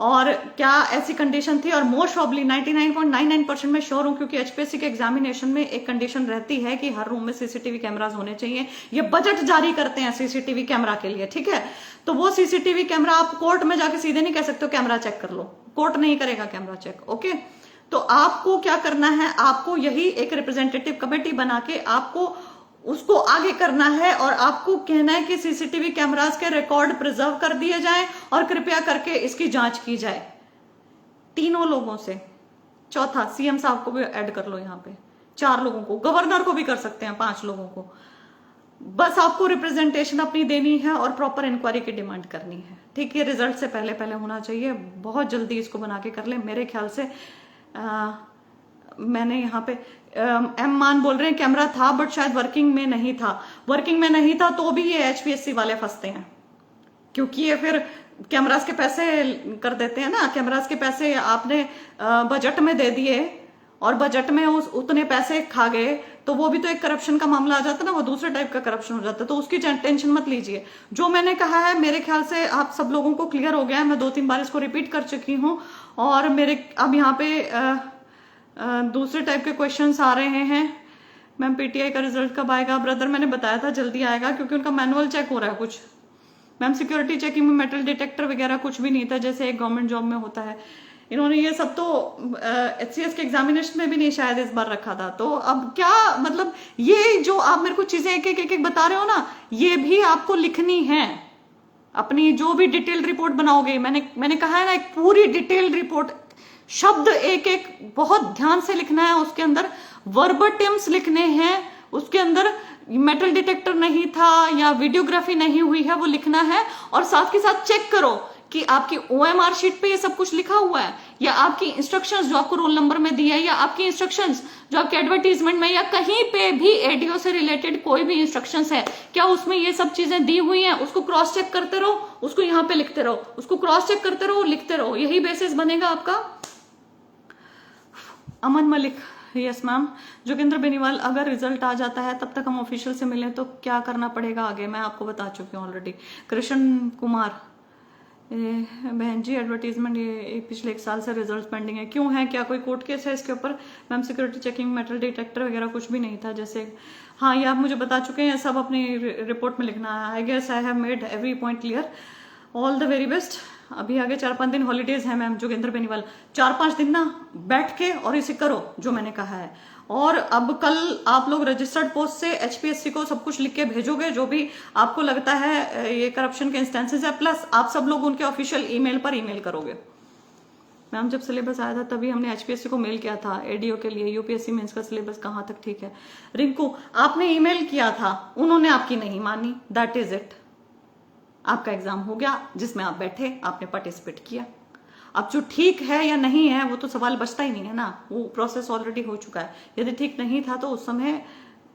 और क्या ऐसी कंडीशन थी? और मोस्ट प्रॉब्ली 99.99% में श्योर हूं, क्योंकि HPSC के एग्जामिनेशन में एक कंडीशन रहती है कि हर रूम में CCTV कैमरास होने चाहिए। ये बजट जारी करते हैं CCTV कैमरा के लिए, ठीक है। तो वो CCTV कैमरा आप कोर्ट में जाके सीधे नहीं कह सकते हो कैमरा चेक कर लो, कोर्ट नहीं करेगा कैमरा चेक, ओके। तो आपको क्या करना है, आपको यही एक रिप्रेजेंटेटिव कमेटी बना के आपको उसको आगे करना है और आपको कहना है कि CCTV कैमरास के रिकॉर्ड प्रिजर्व कर दिए जाएं और कृपया करके इसकी जांच की जाए तीनों लोगों से। चौथा सीएम साहब को भी ऐड कर लो यहाँ पे, 4 लोगों को, गवर्नर को भी कर सकते हैं 5 लोगों को। बस आपको रिप्रेजेंटेशन अपनी देनी है और प्रॉपर इंक्वायरी की डिमांड करनी है, ठीक है। रिजल्ट से पहले पहले होना चाहिए, बहुत जल्दी इसको बना के कर ले। मेरे ख्याल से मैंने यहाँ पे एम मान बोल रहे हैं कैमरा था बट शायद वर्किंग में नहीं था। वर्किंग में नहीं था तो भी ये एचपीएससी वाले फंसते हैं, क्योंकि ये फिर कैमरास के पैसे कर देते हैं ना। कैमरास के पैसे आपने बजट में दे दिए और बजट में उतने पैसे खा गए, तो वो भी तो एक करप्शन का मामला आ जाता है ना, वो दूसरे टाइप का करप्शन हो जाता है। तो उसकी टेंशन मत लीजिए। जो मैंने कहा है मेरे ख्याल से आप सब लोगों को क्लियर हो गया है। मैं 2-3 बार इसको रिपीट कर चुकी हूँ। और मेरे अब यहाँ पे दूसरे टाइप के क्वेश्चंस आ रहे हैं। मैम पीटीआई का रिजल्ट कब आएगा? ब्रदर मैंने बताया था जल्दी आएगा, क्योंकि उनका मैनुअल चेक हो रहा है कुछ। मैम सिक्योरिटी चेकिंग में मेटल डिटेक्टर वगैरह कुछ भी नहीं था, जैसे एक गवर्नमेंट जॉब में होता है। इन्होंने ये सब तो एचसीएस के एग्जामिनेशन में भी नहीं शायद इस बार रखा था। तो अब क्या मतलब, ये जो आप मेरे को चीजें एक एक बता रहे हो ना, ये भी आपको लिखनी है। अपनी जो भी डिटेल रिपोर्ट बनाओगे, मैंने कहा है ना, एक पूरी डिटेल रिपोर्ट, शब्द एक एक बहुत ध्यान से लिखना है। उसके अंदर वर्बटिम्स लिखने हैं, उसके अंदर मेटल डिटेक्टर नहीं था या वीडियोग्राफी नहीं हुई है वो लिखना है। और साथ के साथ चेक करो कि आपकी ओएमआर शीट पे ये सब कुछ लिखा हुआ है, या आपकी इंस्ट्रक्शंस जो आपको रोल नंबर में दिया है, या आपकी इंस्ट्रक्शंस जो आपके एडवर्टीजमेंट में या कहीं पे भी एडीओ से रिलेटेड कोई भी इंस्ट्रक्शंस है, क्या उसमें ये सब चीजें दी हुई हैं? उसको क्रॉस चेक करते रहो, उसको यहाँ पे लिखते रहो, उसको क्रॉस चेक करते रहो, लिखते रहो। यही बेसिस बनेगा आपका। अमन मलिक, यस मैम। जोगिंदर बेनीवाल, अगर रिजल्ट आ जाता है तब तक हम ऑफिशियल से मिलें तो क्या करना पड़ेगा आगे? मैं आपको बता चुकी हूँ ऑलरेडी। कृष्ण कुमार, बहन जी एडवर्टीजमेंट ये पिछले 1 साल से रिजल्ट पेंडिंग है, क्यों है? क्या कोई कोर्ट केस है इसके ऊपर? Ma'am security checking metal detector वगैरह कुछ भी नहीं था जैसे। हाँ, ये आप मुझे बता चुके हैं, सब अपनी रिपोर्ट में लिखना है। I guess I have made every point clear. All the very best. अभी आगे 4-5 दिन हॉलीडेज है मैम जोगिंदर बेनीवाल। 4-5 दिन ना बैठ के और इसे करो जो मैंने कहा है। और अब कल आप लोग रजिस्टर्ड पोस्ट से एचपीएससी को सब कुछ लिख के भेजोगे, जो भी आपको लगता है ये करप्शन के इंस्टेंसेस है, प्लस आप सब लोग उनके ऑफिशियल ईमेल पर ईमेल करोगे। मैम जब सिलेबस आया था तभी हमने एचपीएससी को मेल किया था एडीओ के लिए। यूपीएससी मेंस का सिलेबस कहाँ तक ठीक है? रिंकू, आपने ईमेल किया था, उन्होंने आपकी नहीं मानी, दैट इज इट। आपका एग्जाम हो गया जिसमें आप बैठे, आपने पार्टिसिपेट किया। अब जो ठीक है या नहीं है वो तो सवाल बचता ही नहीं है ना, वो प्रोसेस ऑलरेडी हो चुका है। यदि ठीक नहीं था तो उस समय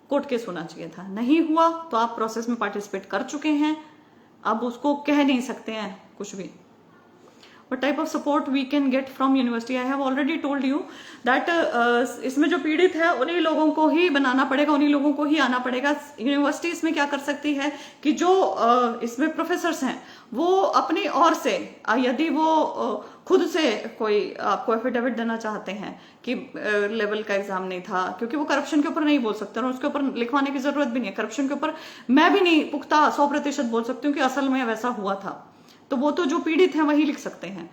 कोर्ट केस होना चाहिए था, नहीं हुआ तो आप प्रोसेस में पार्टिसिपेट कर चुके हैं, अब उसको कह नहीं सकते हैं कुछ भी। What type of support we can get from university? I have already told you that इसमें जो पीड़ित है उन्हीं लोगों को ही बनाना पड़ेगा, उन्हीं लोगों को ही आना पड़ेगा। यूनिवर्सिटी इसमें क्या कर सकती है कि जो इसमें प्रोफेसर्स हैं वो अपनी ओर से, यदि वो खुद से कोई आपको एफिडेविट देना चाहते हैं कि लेवल का एग्जाम नहीं था, क्योंकि वो करप्शन के ऊपर नहीं बोल सकते और उसके ऊपर लिखवाने की जरूरत भी नहीं है। करप्शन के ऊपर मैं भी नहीं पुख्ता 100% बोल सकती हूँ कि असल में वैसा हुआ था, तो वो तो जो पीड़ित हैं वही लिख सकते हैं।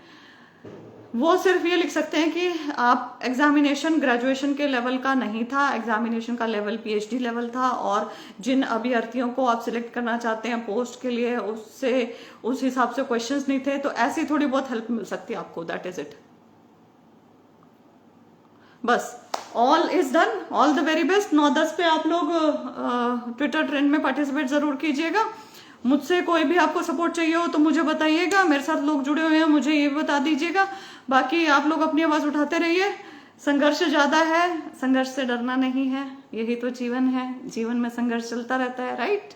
वो सिर्फ ये लिख सकते हैं कि आप एग्जामिनेशन ग्रेजुएशन के लेवल का नहीं था, एग्जामिनेशन का लेवल पीएचडी लेवल था, और जिन अभ्यर्थियों को आप सिलेक्ट करना चाहते हैं पोस्ट के लिए उससे उस हिसाब से क्वेश्चंस नहीं थे, तो ऐसी थोड़ी बहुत हेल्प मिल सकती है आपको। दैट इज इट, बस। All is done, all the very best. 9-10 पे आप लोग ट्विटर ट्रेंड में पार्टिसिपेट जरूर कीजिएगा। मुझसे कोई भी आपको सपोर्ट चाहिए हो तो मुझे बताइएगा, मेरे साथ लोग जुड़े हुए हैं मुझे ये बता दीजिएगा। बाकी आप लोग अपनी आवाज उठाते रहिए। संघर्ष ज्यादा है, संघर्ष से डरना नहीं है, यही तो जीवन है, जीवन में संघर्ष चलता रहता है, right?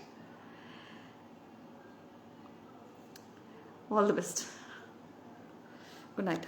All the best, good night.